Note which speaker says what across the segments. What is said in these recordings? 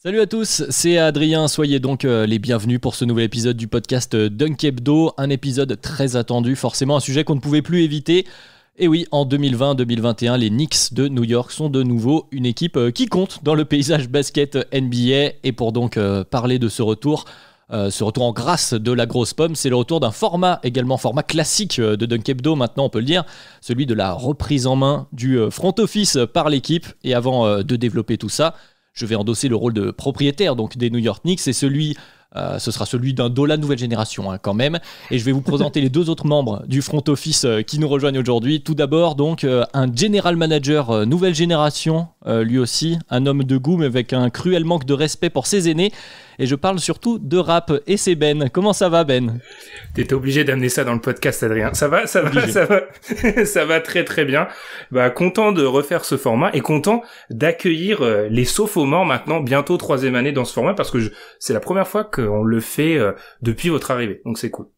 Speaker 1: Salut à tous, c'est Adrien, soyez donc les bienvenus pour ce nouvel épisode du podcast Dunk Hebdo, un épisode très attendu, forcément un sujet qu'on ne pouvait plus éviter. Et oui, en 2020-2021, les Knicks de New York sont de nouveau une équipe qui compte dans le paysage basket NBA. Et pour donc parler de ce retour en grâce de la grosse pomme, c'est le retour d'un format classique de Dunk Hebdo, maintenant on peut le dire, celui de la reprise en main du front office par l'équipe. Et avant de développer tout ça, je vais endosser le rôle de propriétaire donc des New York Knicks, et ce sera celui d'un Dolan nouvelle génération quand même. Et je vais vous présenter les deux autres membres du front office qui nous rejoignent aujourd'hui. Tout d'abord donc un general manager nouvelle génération, lui aussi un homme de goût mais avec un cruel manque de respect pour ses aînés. Et je parle surtout de rap, et c'est Ben. Comment ça va, Ben ?
Speaker 2: T'étais obligé d'amener ça dans le podcast, Adrien. Ça va, ça va très très bien. Content de refaire ce format et content d'accueillir les sophomores maintenant, bientôt 3e année dans ce format, parce que c'est la première fois qu'on le fait depuis votre arrivée. Donc c'est cool.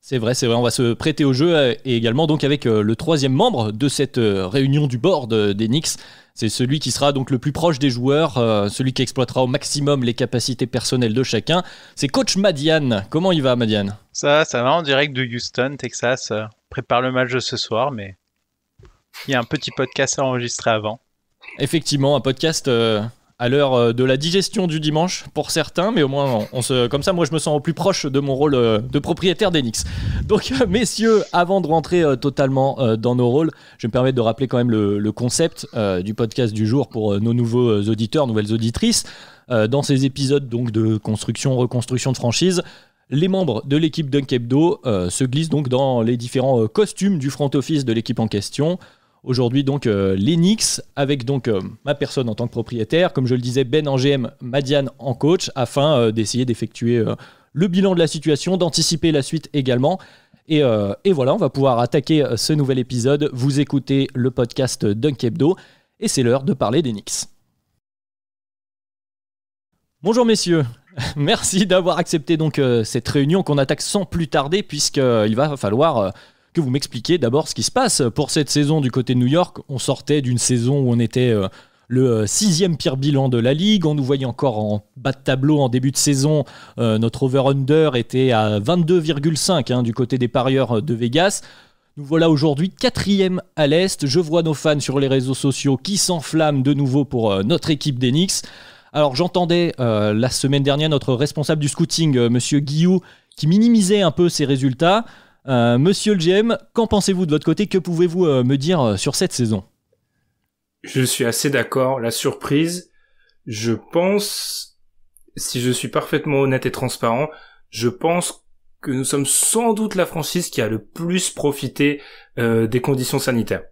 Speaker 1: C'est vrai, on va se prêter au jeu, et également donc avec le 3e membre de cette réunion du board des Knicks. C'est celui qui sera donc le plus proche des joueurs, celui qui exploitera au maximum les capacités personnelles de chacun. C'est coach Madiane. Comment il va, Madiane ?
Speaker 3: Ça va en direct de Houston, Texas. Prépare le match de ce soir, mais il y a un petit podcast à enregistrer avant.
Speaker 1: Effectivement, un podcast à l'heure de la digestion du dimanche pour certains, mais au moins comme ça, moi je me sens au plus proche de mon rôle de propriétaire des Knicks. Donc messieurs, avant de rentrer totalement dans nos rôles, je vais me permettre de rappeler quand même le concept du podcast du jour pour nos nouveaux auditeurs, nouvelles auditrices. Dans ces épisodes donc de construction, reconstruction de franchise, les membres de l'équipe Dunk Hebdo se glissent donc dans les différents costumes du front office de l'équipe en question. Aujourd'hui donc les Knicks, avec donc ma personne en tant que propriétaire, comme je le disais, Ben en GM, Madiane en coach, afin d'essayer d'effectuer le bilan de la situation, d'anticiper la suite également. Et voilà, on va pouvoir attaquer ce nouvel épisode. Vous écoutez le podcast Dunk Hebdo et c'est l'heure de parler des Knicks. Bonjour messieurs, merci d'avoir accepté donc cette réunion qu'on attaque sans plus tarder, puisqu'il va falloir que vous m'expliquiez d'abord ce qui se passe pour cette saison du côté de New York. On sortait d'une saison où on était le 6e pire bilan de la ligue. On nous voyait encore en bas de tableau en début de saison. Notre over-under était à 22,5 du côté des parieurs de Vegas. Nous voilà aujourd'hui 4e à l'Est. Je vois nos fans sur les réseaux sociaux qui s'enflamment de nouveau pour notre équipe des Knicks. Alors j'entendais la semaine dernière notre responsable du scouting, Monsieur Guillou, qui minimisait un peu ses résultats. Monsieur le GM, qu'en pensez-vous de votre côté ? Que pouvez-vous me dire sur cette saison ?
Speaker 2: Je suis assez d'accord. La surprise, je pense, si je suis parfaitement honnête et transparent, je pense que nous sommes sans doute la franchise qui a le plus profité des conditions sanitaires.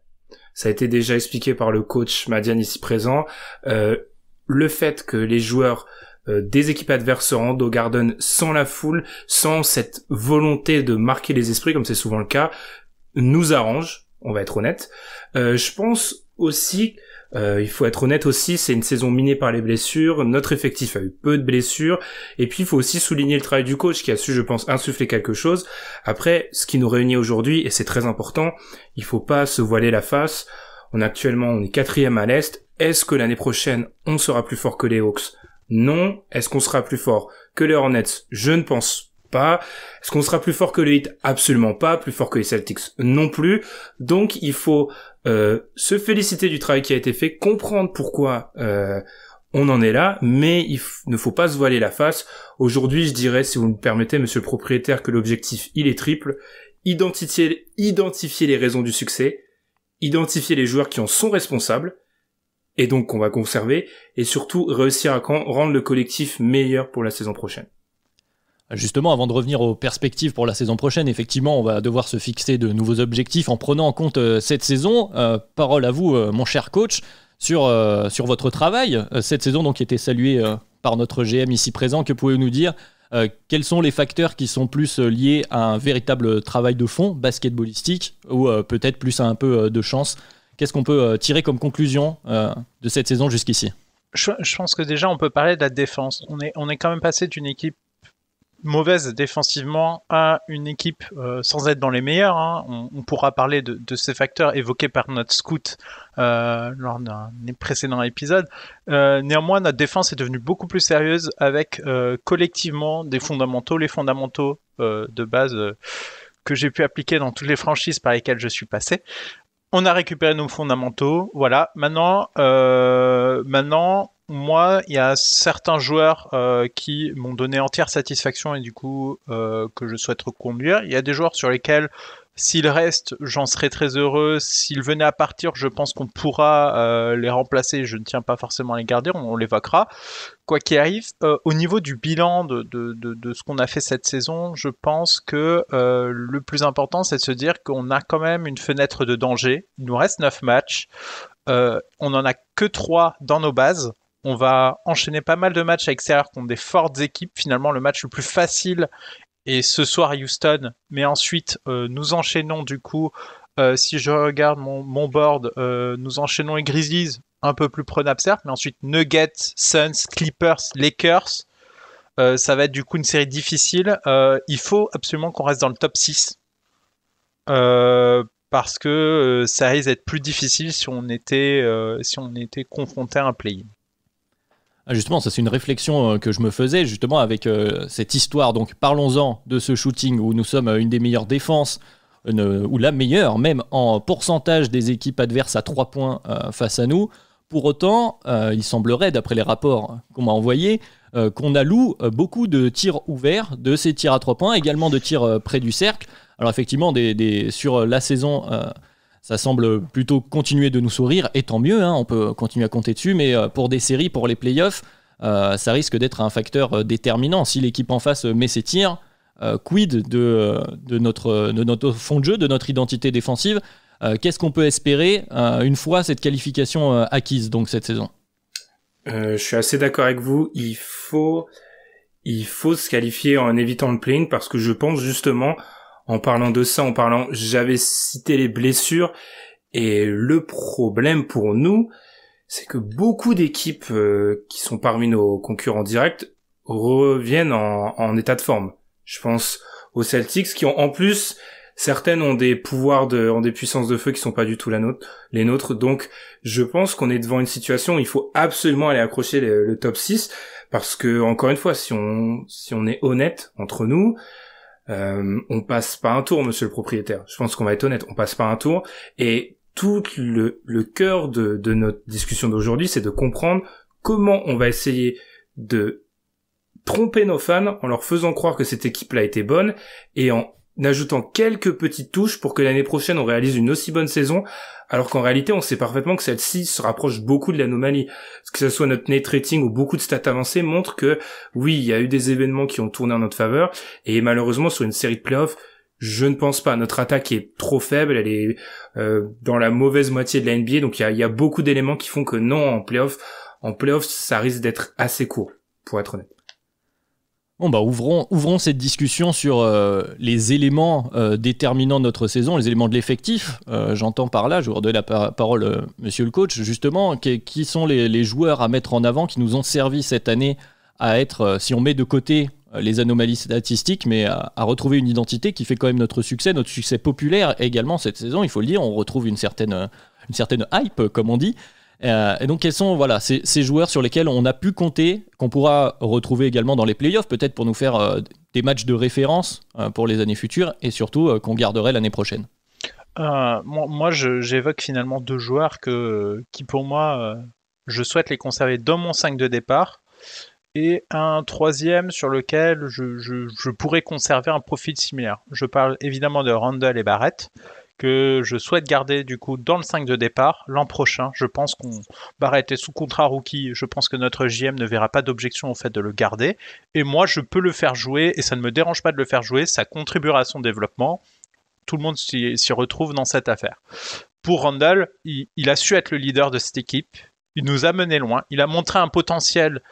Speaker 2: Ça a été déjà expliqué par le coach Madiane ici présent. Le fait que les joueurs des équipes adverses se rendent au Garden sans la foule, sans cette volonté de marquer les esprits, comme c'est souvent le cas, nous arrange, on va être honnête. Je pense aussi, il faut être honnête aussi, c'est une saison minée par les blessures, notre effectif a eu peu de blessures, et puis il faut aussi souligner le travail du coach qui a su, je pense, insuffler quelque chose. Après, ce qui nous réunit aujourd'hui, et c'est très important, il faut pas se voiler la face. On est 4e à l'Est. Est-ce que l'année prochaine, on sera plus fort que les Hawks ? Non. Est-ce qu'on sera plus fort que les Hornets ? Je ne pense pas. Est-ce qu'on sera plus fort que les Heat ? Absolument pas. Plus fort que les Celtics ? Non plus. Donc, il faut se féliciter du travail qui a été fait, comprendre pourquoi on en est là, mais il ne faut pas se voiler la face. Aujourd'hui, je dirais, si vous me permettez, monsieur le propriétaire, que l'objectif, il est triple. Identifier les raisons du succès, identifier les joueurs qui en sont responsables, et donc qu'on va conserver, et surtout réussir à rendre le collectif meilleur pour la saison prochaine.
Speaker 1: Justement, avant de revenir aux perspectives pour la saison prochaine, effectivement, on va devoir se fixer de nouveaux objectifs en prenant en compte cette saison. Parole à vous, mon cher coach, sur votre travail. Cette saison donc, qui était saluée par notre GM ici présent. Que pouvez-vous nous dire ? Quels sont les facteurs qui sont plus liés à un véritable travail de fond basketballistique, ou peut-être plus à un peu de chance ? Qu'est-ce qu'on peut tirer comme conclusion de cette saison jusqu'ici ?
Speaker 3: Je pense que déjà on peut parler de la défense. On est quand même passé d'une équipe mauvaise défensivement à une équipe sans être dans les meilleurs. Hein. On pourra parler de ces facteurs évoqués par notre scout lors d'un précédent épisode. Néanmoins, notre défense est devenue beaucoup plus sérieuse avec collectivement des fondamentaux, les fondamentaux de base que j'ai pu appliquer dans toutes les franchises par lesquelles je suis passé. On a récupéré nos fondamentaux, voilà. Maintenant, moi, il y a certains joueurs qui m'ont donné entière satisfaction et du coup que je souhaite reconduire. Il y a des joueurs sur lesquels, s'ils restent, j'en serais très heureux. S'ils venaient à partir, je pense qu'on pourra les remplacer. Je ne tiens pas forcément à les garder, on l'évoquera. Quoi qu'il arrive, au niveau du bilan de ce qu'on a fait cette saison, je pense que le plus important, c'est de se dire qu'on a quand même une fenêtre de danger. Il nous reste 9 matchs. On n'en a que 3 dans nos bases. On va enchaîner pas mal de matchs à l'extérieur contre des fortes équipes. Finalement, le match le plus facile est ce soir à Houston. Mais ensuite, nous enchaînons du coup, si je regarde mon board, nous enchaînons les Grizzlies, un peu plus prenable certes, mais ensuite Nuggets, Suns, Clippers, Lakers. Ça va être du coup une série difficile. Il faut absolument qu'on reste dans le top 6. Parce que ça risque d'être plus difficile si on était confronté à un play-in.
Speaker 1: Justement, ça c'est une réflexion que je me faisais justement avec cette histoire. Donc parlons-en de ce shooting où nous sommes une des meilleures défenses, ou la meilleure même en pourcentage des équipes adverses à 3 points face à nous. Pour autant, il semblerait, d'après les rapports qu'on m'a envoyés, qu'on alloue beaucoup de tirs ouverts, de ces tirs à 3 points, également de tirs près du cercle. Alors effectivement, sur la saison, ça semble plutôt continuer de nous sourire, et tant mieux, hein, on peut continuer à compter dessus, mais pour des séries, pour les playoffs, ça risque d'être un facteur déterminant. Si l'équipe en face met ses tirs, quid de notre fond de jeu, de notre identité défensive, qu'est-ce qu'on peut espérer une fois cette qualification acquise donc cette saison?
Speaker 2: Je suis assez d'accord avec vous, il faut se qualifier en évitant le play-in, parce que je pense justement, en parlant de ça, j'avais cité les blessures, et le problème pour nous, c'est que beaucoup d'équipes qui sont parmi nos concurrents directs reviennent en état de forme. Je pense aux Celtics qui ont en plus, certaines ont des pouvoirs ont des puissances de feu qui sont pas du tout les nôtres. Donc, je pense qu'on est devant une situation où il faut absolument aller accrocher le top 6, parce que, encore une fois, si on est honnête entre nous, on passe pas un tour, monsieur le propriétaire. Je pense qu'on va être honnête, on passe pas un tour. Et tout le cœur de notre discussion d'aujourd'hui, c'est de comprendre comment on va essayer de tromper nos fans en leur faisant croire que cette équipe-là était bonne, et en ajoutant quelques petites touches pour que l'année prochaine on réalise une aussi bonne saison, alors qu'en réalité on sait parfaitement que celle-ci se rapproche beaucoup de l'anomalie. Que ce soit notre net rating ou beaucoup de stats avancées montrent que oui, il y a eu des événements qui ont tourné en notre faveur, et malheureusement sur une série de playoffs, je ne pense pas. Notre attaque est trop faible, elle est dans la mauvaise moitié de la NBA, donc il y a beaucoup d'éléments qui font que non, en playoffs ça risque d'être assez court, pour être honnête.
Speaker 1: Bon bah ouvrons cette discussion sur les éléments déterminants de notre saison, les éléments de l'effectif. J'entends par là, je vous redonne la parole, monsieur le coach, justement, qui sont les joueurs à mettre en avant, qui nous ont servi cette année à être, si on met de côté les anomalies statistiques, mais à retrouver une identité qui fait quand même notre succès populaire également cette saison, il faut le dire, on retrouve une certaine hype, comme on dit. Et donc quels sont ces joueurs sur lesquels on a pu compter, qu'on pourra retrouver également dans les playoffs, peut-être pour nous faire des matchs de référence pour les années futures, et surtout qu'on garderait l'année prochaine.
Speaker 3: Moi j'évoque finalement 2 joueurs qui pour moi je souhaite les conserver dans mon 5 de départ, et un 3e sur lequel je pourrais conserver un profil similaire. Je parle évidemment de Randle et Barrett, que je souhaite garder du coup dans le 5 de départ l'an prochain. Je pense qu'on Barrett est sous contrat rookie, je pense que notre JM ne verra pas d'objection au fait de le garder, et moi je peux le faire jouer, et ça ne me dérange pas de le faire jouer, ça contribuera à son développement, tout le monde s'y retrouve dans cette affaire. Pour Randle, il a su être le leader de cette équipe, il nous a mené loin, il a montré un potentiel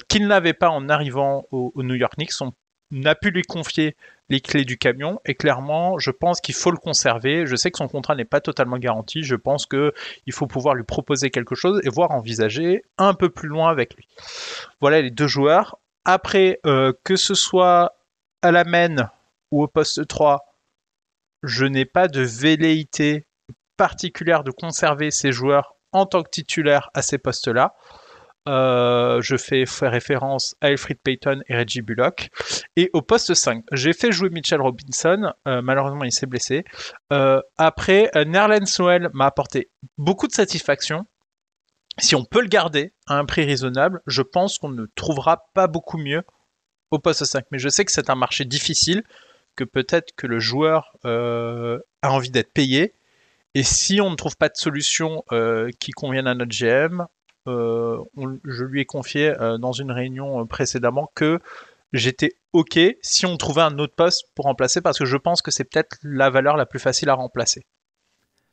Speaker 3: qu'il n'avait pas en arrivant au New York Knicks. On a pu lui confier les clés du camion, et clairement, je pense qu'il faut le conserver. Je sais que son contrat n'est pas totalement garanti, je pense qu'il faut pouvoir lui proposer quelque chose et voir envisager un peu plus loin avec lui. Voilà les 2 joueurs. Après, que ce soit à la main ou au poste 3, je n'ai pas de velléité particulière de conserver ces joueurs en tant que titulaires à ces postes-là. Je fais référence à Elfrid Payton et Reggie Bullock. Et au poste 5, j'ai fait jouer Mitchell Robinson. Malheureusement, il s'est blessé. Après, Nerlens Noel m'a apporté beaucoup de satisfaction. Si on peut le garder à un prix raisonnable, je pense qu'on ne trouvera pas beaucoup mieux au poste 5. Mais je sais que c'est un marché difficile, que peut-être que le joueur a envie d'être payé. Et si on ne trouve pas de solution qui convienne à notre GM, je lui ai confié dans une réunion précédemment que j'étais OK si on trouvait un autre poste pour remplacer, parce que je pense que c'est peut-être la valeur la plus facile à remplacer.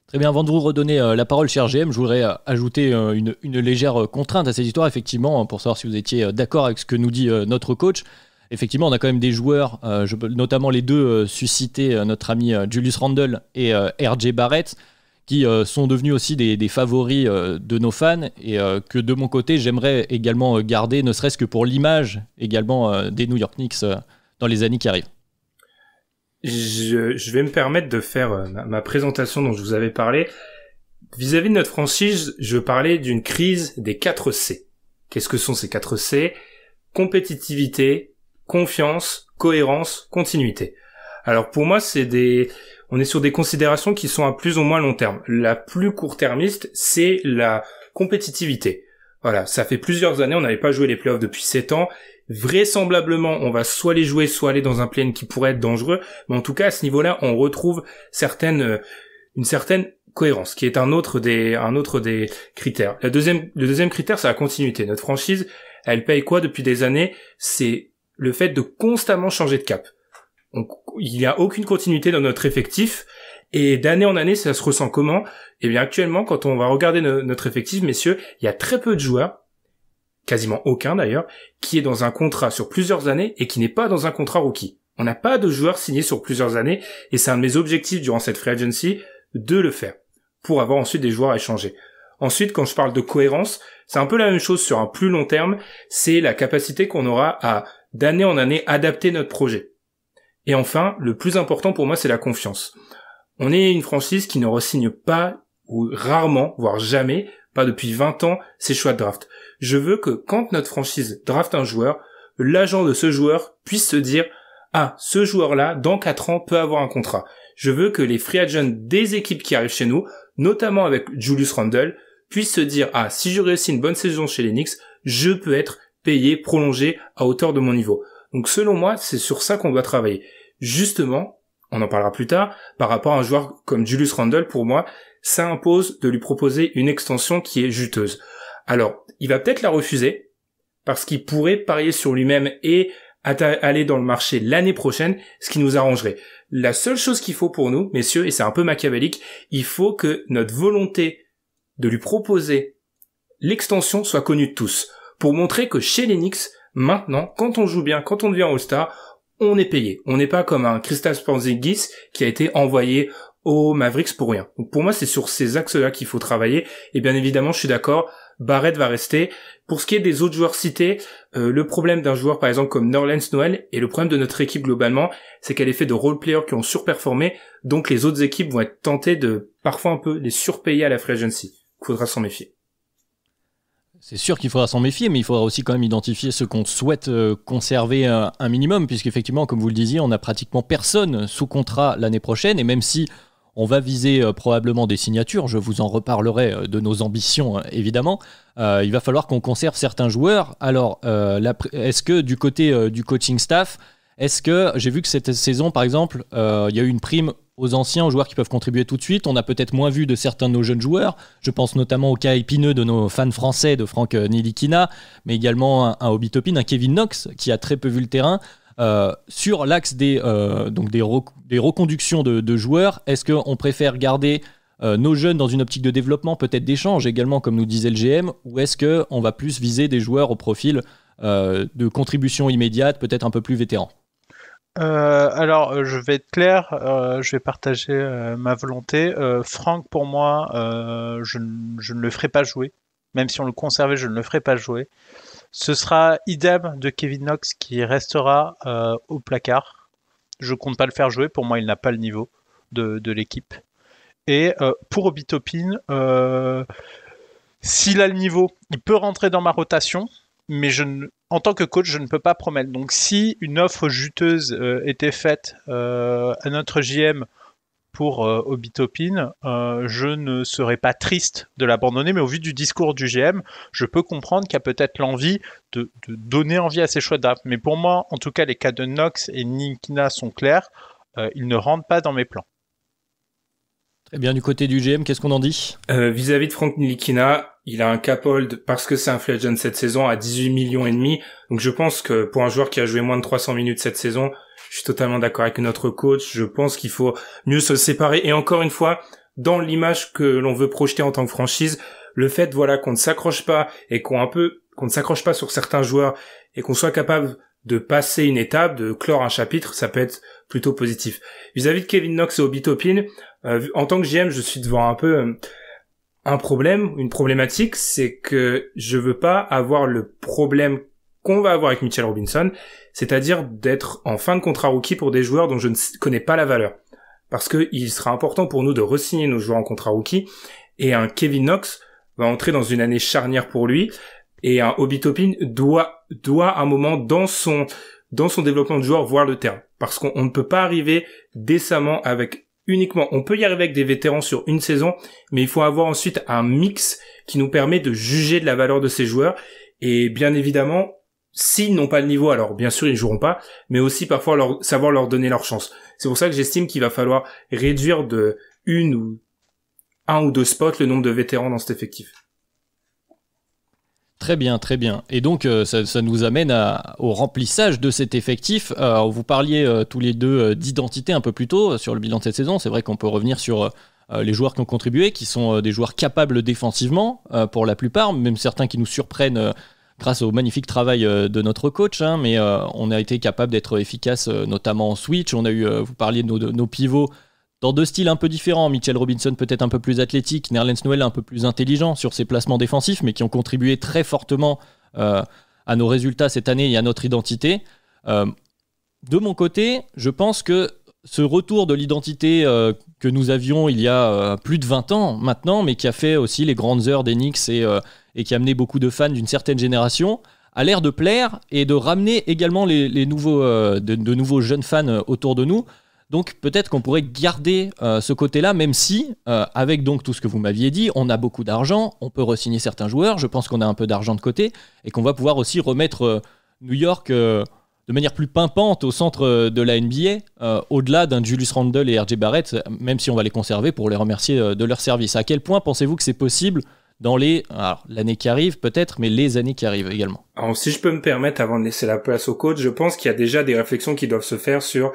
Speaker 1: Très bien, avant de vous redonner la parole, cher GM, je voudrais ajouter une légère contrainte à cette histoire, effectivement, pour savoir si vous étiez d'accord avec ce que nous dit notre coach. Effectivement, on a quand même des joueurs, notamment les deux suscités, notre ami Julius Randle et RJ Barrett, qui sont devenus aussi des favoris de nos fans, et que de mon côté, j'aimerais également garder, ne serait-ce que pour l'image également des New York Knicks dans les années qui arrivent.
Speaker 2: Je vais me permettre de faire ma présentation dont je vous avais parlé. Vis-à-vis de notre franchise, je parlais d'une crise des 4 C. Qu'est-ce que sont ces 4 C ? Compétitivité, confiance, cohérence, continuité. Alors pour moi, on est sur des considérations qui sont à plus ou moins long terme. La plus court-termiste, c'est la compétitivité. Voilà, ça fait plusieurs années, on n'avait pas joué les playoffs depuis 7 ans. Vraisemblablement, on va soit les jouer, soit aller dans un play-in qui pourrait être dangereux. Mais en tout cas, à ce niveau-là, on retrouve une certaine cohérence, qui est un autre des critères. Le deuxième critère, c'est la continuité. Notre franchise, elle paye quoi depuis des années ? C'est le fait de constamment changer de cap. Donc, il n'y a aucune continuité dans notre effectif. Et d'année en année, ça se ressent comment ? Eh bien, actuellement, quand on va regarder notre effectif, messieurs, il y a très peu de joueurs, quasiment aucun d'ailleurs, qui est dans un contrat sur plusieurs années et qui n'est pas dans un contrat rookie. On n'a pas de joueurs signés sur plusieurs années, et c'est un de mes objectifs durant cette free agency de le faire, pour avoir ensuite des joueurs à échanger. Ensuite, quand je parle de cohérence, c'est un peu la même chose sur un plus long terme, c'est la capacité qu'on aura à, d'année en année, adapter notre projet. Et enfin, le plus important pour moi, c'est la confiance. On est une franchise qui ne re-signe pas, ou rarement, voire jamais, pas depuis 20 ans, ses choix de draft. Je veux que quand notre franchise draft un joueur, l'agent de ce joueur puisse se dire « Ah, ce joueur-là, dans 4 ans, peut avoir un contrat. » Je veux que les free agents des équipes qui arrivent chez nous, notamment avec Julius Randle, puissent se dire « Ah, si je réussis une bonne saison chez les Knicks, je peux être payé, prolongé à hauteur de mon niveau. » Donc selon moi, c'est sur ça qu'on doit travailler. Justement, on en parlera plus tard, par rapport à un joueur comme Julius Randle, pour moi, ça impose de lui proposer une extension qui est juteuse. Alors, il va peut-être la refuser, parce qu'il pourrait parier sur lui-même et aller dans le marché l'année prochaine, ce qui nous arrangerait. La seule chose qu'il faut pour nous, messieurs, et c'est un peu machiavélique, il faut que notre volonté de lui proposer l'extension soit connue de tous, pour montrer que chez les Knicks, maintenant, quand on joue bien, quand on devient All-Star, on est payé. On n'est pas comme un Kristaps Porzingis qui a été envoyé aux Mavericks pour rien. Donc pour moi, c'est sur ces axes-là qu'il faut travailler. Et bien évidemment, je suis d'accord, Barrett va rester. Pour ce qui est des autres joueurs cités, le problème d'un joueur par exemple comme Nerlens Noel et le problème de notre équipe globalement, c'est qu'elle est faite de role-players qui ont surperformé, donc les autres équipes vont être tentées de parfois un peu les surpayer à la free agency. Il faudra s'en méfier.
Speaker 1: C'est sûr qu'il faudra s'en méfier, mais il faudra aussi quand même identifier ceux qu'on souhaite conserver un minimum, puisqu'effectivement, comme vous le disiez, on n'a pratiquement personne sous contrat l'année prochaine, et même si on va viser probablement des signatures, je vous en reparlerai de nos ambitions évidemment, il va falloir qu'on conserve certains joueurs. Alors, est-ce que du côté du coaching staff, est-ce que, j'ai vu que cette saison par exemple, il y a eu une prime aux anciens, aux joueurs qui peuvent contribuer tout de suite. On a peut-être moins vu de certains de nos jeunes joueurs. Je pense notamment au cas épineux de nos fans français, de Franck Nilikina, mais également un Obi Toppin, un Kevin Knox, qui a très peu vu le terrain. Sur l'axe des reconductions de joueurs, est-ce qu'on préfère garder nos jeunes dans une optique de développement, peut-être d'échange également, comme nous disait le GM, ou est-ce qu'on va plus viser des joueurs au profil de contribution immédiate, peut-être un peu plus vétérans?
Speaker 3: Alors, je vais être clair, je vais partager ma volonté. Franck, pour moi, je ne le ferai pas jouer. Même si on le conservait, je ne le ferai pas jouer. Ce sera idem de Kevin Knox qui restera au placard. Je compte pas le faire jouer. Pour moi, il n'a pas le niveau de l'équipe. Et pour Obi Toppin, s'il a le niveau, il peut rentrer dans ma rotation. Mais en tant que coach, je ne peux pas promettre. Donc, si une offre juteuse était faite à notre JM pour Obi Toppin, je ne serais pas triste de l'abandonner, mais au vu du discours du GM, je peux comprendre qu'il y a peut-être l'envie de donner envie à ces choix de draft. Mais pour moi, en tout cas, les cas de Knox et Ntilikina sont clairs. Ils ne rentrent pas dans mes plans.
Speaker 1: Très bien, du côté du GM, qu'est-ce qu'on en dit ?
Speaker 2: Vis-à-vis de Frank Ntilikina, il a un cap hold parce que c'est un free agent cette saison à 18 millions et demi. Donc je pense que pour un joueur qui a joué moins de 300 minutes cette saison, je suis totalement d'accord avec notre coach. Je pense qu'il faut mieux se séparer. Et encore une fois, dans l'image que l'on veut projeter en tant que franchise, le fait, voilà, qu'on ne s'accroche pas et qu'on ne s'accroche pas sur certains joueurs et qu'on soit capable de passer une étape, de clore un chapitre, ça peut être plutôt positif. Vis-à-vis de Kevin Knox et Obi Toppin, en tant que GM, je suis devant un peu un problème, une problématique, c'est que je veux pas avoir le problème qu'on va avoir avec Mitchell Robinson, c'est-à-dire d'être en fin de contrat rookie pour des joueurs dont je ne connais pas la valeur. Parce que il sera important pour nous de re-signer nos joueurs en contrat rookie, et un Kevin Knox va entrer dans une année charnière pour lui, et un Obi Toppin doit à un moment dans son développement de joueur voir le terrain. Parce qu'on ne peut pas arriver décemment on peut y arriver avec des vétérans sur une saison, mais il faut avoir ensuite un mix qui nous permet de juger de la valeur de ces joueurs, et bien évidemment, s'ils n'ont pas le niveau, alors bien sûr ils joueront pas, mais aussi parfois savoir leur donner leur chance. C'est pour ça que j'estime qu'il va falloir réduire de un ou deux spots le nombre de vétérans dans cet effectif.
Speaker 1: Très bien, très bien. Et donc, ça nous amène au remplissage de cet effectif. Vous parliez tous les deux d'identité un peu plus tôt sur le bilan de cette saison. C'est vrai qu'on peut revenir sur les joueurs qui ont contribué, qui sont des joueurs capables défensivement pour la plupart, même certains qui nous surprennent grâce au magnifique travail de notre coach. Mais on a été capable d'être efficace, notamment en switch. On a eu, vous parliez de nos pivots, dans deux styles un peu différents. Mitchell Robinson peut-être un peu plus athlétique, Nerlens Noel un peu plus intelligent sur ses placements défensifs, mais qui ont contribué très fortement à nos résultats cette année et à notre identité. De mon côté, je pense que ce retour de l'identité que nous avions il y a plus de 20 ans maintenant, mais qui a fait aussi les grandes heures des Knicks et qui a amené beaucoup de fans d'une certaine génération, a l'air de plaire et de ramener également les nouveaux, de nouveaux jeunes fans autour de nous. Donc peut-être qu'on pourrait garder ce côté-là, même si, avec donc tout ce que vous m'aviez dit, on a beaucoup d'argent, on peut re-signer certains joueurs, je pense qu'on a un peu d'argent de côté, et qu'on va pouvoir aussi remettre New York de manière plus pimpante au centre de la NBA, au-delà d'un Julius Randle et RJ Barrett, même si on va les conserver pour les remercier de leur service. À quel point pensez-vous que c'est possible dans l'année qui arrive peut-être, mais les années qui arrivent également?
Speaker 2: Alors si je peux me permettre, avant de laisser la place au coach, je pense qu'il y a déjà des réflexions qui doivent se faire sur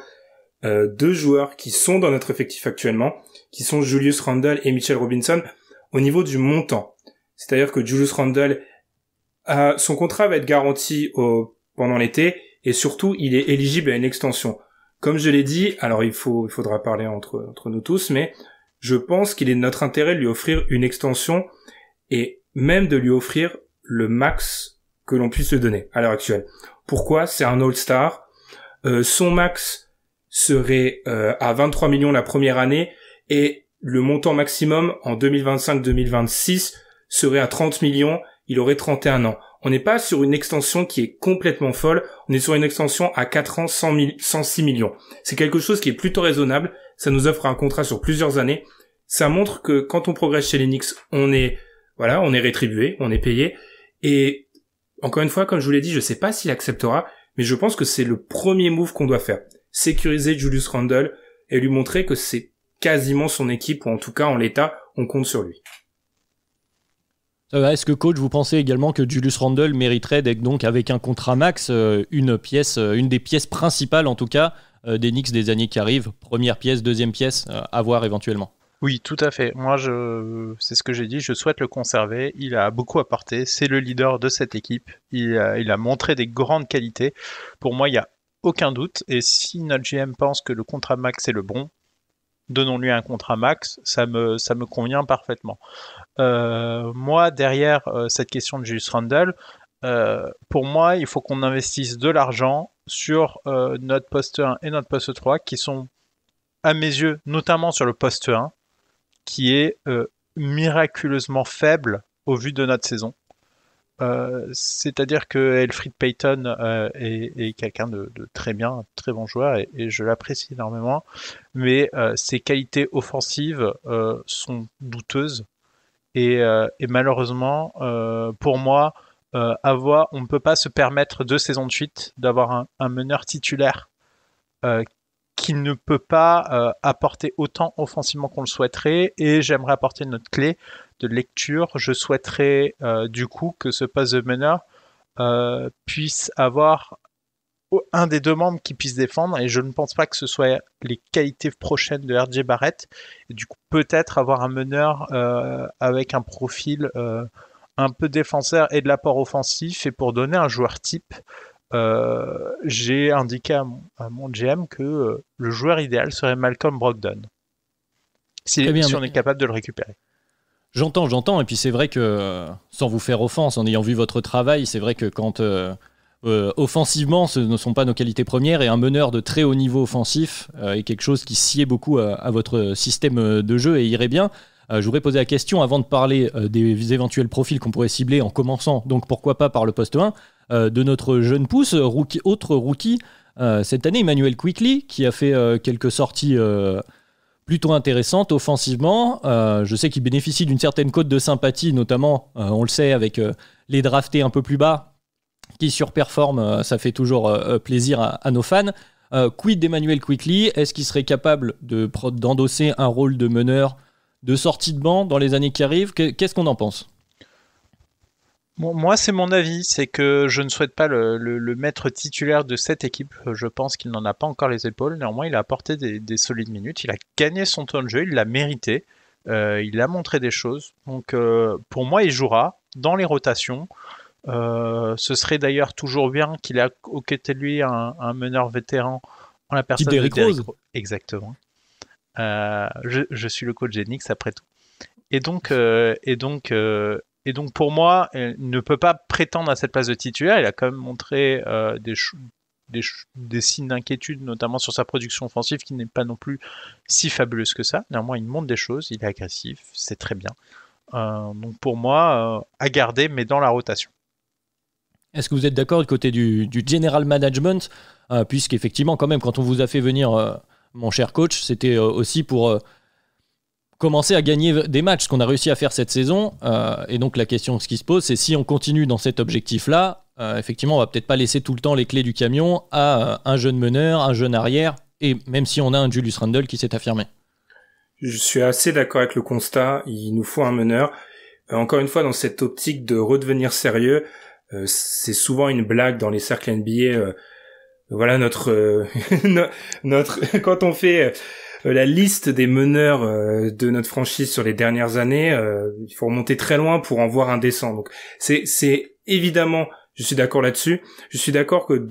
Speaker 2: deux joueurs qui sont dans notre effectif actuellement, qui sont Julius Randle et Mitchell Robinson, au niveau du montant. C'est-à-dire que Julius Randle, son contrat va être garanti pendant l'été, et surtout, il est éligible à une extension. Comme je l'ai dit, alors il faudra parler entre nous tous, mais je pense qu'il est de notre intérêt de lui offrir une extension, et même de lui offrir le max que l'on puisse lui donner à l'heure actuelle. Pourquoi? C'est un All-Star. Son max serait à 23 millions la première année, et le montant maximum en 2025-2026 serait à 30 millions, il aurait 31 ans. On n'est pas sur une extension qui est complètement folle, on est sur une extension à 4 ans, 106 millions. C'est quelque chose qui est plutôt raisonnable, ça nous offre un contrat sur plusieurs années, ça montre que quand on progresse chez les Knicks, on est rétribué, on est payé, et encore une fois, comme je vous l'ai dit, je sais pas s'il acceptera, mais je pense que c'est le premier move qu'on doit faire. Sécuriser Julius Randle et lui montrer que c'est quasiment son équipe, ou en tout cas en l'état, on compte sur lui.
Speaker 1: Est-ce que coach, vous pensez également que Julius Randle mériterait d'être donc avec un contrat max une des pièces principales en tout cas des Knicks des années qui arrivent, première pièce, deuxième pièce, à voir éventuellement?
Speaker 3: Oui, tout à fait. Moi, c'est ce que j'ai dit, je souhaite le conserver. Il a beaucoup apporté, c'est le leader de cette équipe. Il a montré des grandes qualités. Pour moi, il n'y a aucun doute. Et si notre GM pense que le contrat max est le bon, donnons-lui un contrat max, ça me convient parfaitement. Moi, derrière cette question de Julius Randle, pour moi, il faut qu'on investisse de l'argent sur notre poste 1 et notre poste 3, qui sont, à mes yeux, notamment sur le poste 1, qui est miraculeusement faible au vu de notre saison. C'est-à-dire que Elfried Payton est quelqu'un de très bien, un très bon joueur, et je l'apprécie énormément, mais ses qualités offensives sont douteuses, et malheureusement, pour moi, on ne peut pas se permettre 2 saisons de suite d'avoir un meneur titulaire qui ne peut pas apporter autant offensivement qu'on le souhaiterait, et j'aimerais apporter notre clé de lecture. Je souhaiterais du coup que ce poste de meneur puisse avoir un des 2 membres qui puisse défendre, et je ne pense pas que ce soit les qualités prochaines de RJ Barrett, et du coup peut-être avoir un meneur avec un profil un peu défenseur et de l'apport offensif, et pour donner un joueur type, j'ai indiqué à mon GM que le joueur idéal serait Malcolm Brogdon, si on est capable de le récupérer.
Speaker 1: J'entends, et puis c'est vrai que, sans vous faire offense, en ayant vu votre travail, c'est vrai que quand offensivement, ce ne sont pas nos qualités premières, et un meneur de très haut niveau offensif est quelque chose qui sied beaucoup à votre système de jeu et irait bien. Je voudrais poser la question, avant de parler des éventuels profils qu'on pourrait cibler, en commençant, donc pourquoi pas par le poste 1, de notre jeune pousse, autre rookie, cette année, Immanuel Quickley, qui a fait quelques sorties plutôt intéressantes offensivement. Je sais qu'il bénéficie d'une certaine cote de sympathie, notamment, on le sait, avec les draftés un peu plus bas, qui surperforment, ça fait toujours plaisir à nos fans. Quid d'Emmanuel Quickley? Est-ce qu'il serait capable d'endosser un rôle de meneur de sortie de banc dans les années qui arrivent? Qu'est-ce qu'on en pense?
Speaker 3: Bon, moi, c'est mon avis, c'est que je ne souhaite pas le maître titulaire de cette équipe. Je pense qu'il n'en a pas encore les épaules. Néanmoins, il a apporté des solides minutes. Il a gagné son temps de jeu, il l'a mérité. Il a montré des choses. Donc, pour moi, il jouera dans les rotations. Ce serait d'ailleurs toujours bien qu'il ait aux côtés de lui un meneur vétéran en la personne de Derrick Rose. Exactement. Je suis le coach Genix après tout. Et donc pour moi, il ne peut pas prétendre à cette place de titulaire. Il a quand même montré des signes d'inquiétude, notamment sur sa production offensive, qui n'est pas non plus si fabuleuse que ça. Néanmoins, il montre des choses, il est agressif, c'est très bien. Donc pour moi, à garder, mais dans la rotation.
Speaker 1: Est-ce que vous êtes d'accord du côté du general management, puisqu'effectivement, quand même, quand on vous a fait venir, mon cher coach, c'était aussi pour commencer à gagner des matchs, ce qu'on a réussi à faire cette saison. Et donc la question qui se pose, c'est si on continue dans cet objectif-là, effectivement, on va peut-être pas laisser tout le temps les clés du camion à un jeune meneur, un jeune arrière, et même si on a un Julius Randle qui s'est affirmé.
Speaker 2: Je suis assez d'accord avec le constat, il nous faut un meneur. Encore une fois, dans cette optique de redevenir sérieux, c'est souvent une blague dans les cercles NBA. Voilà notre quand on fait la liste des meneurs de notre franchise sur les dernières années, il faut remonter très loin pour en voir un décent. Donc c'est évidemment, je suis d'accord là-dessus. Je suis d'accord que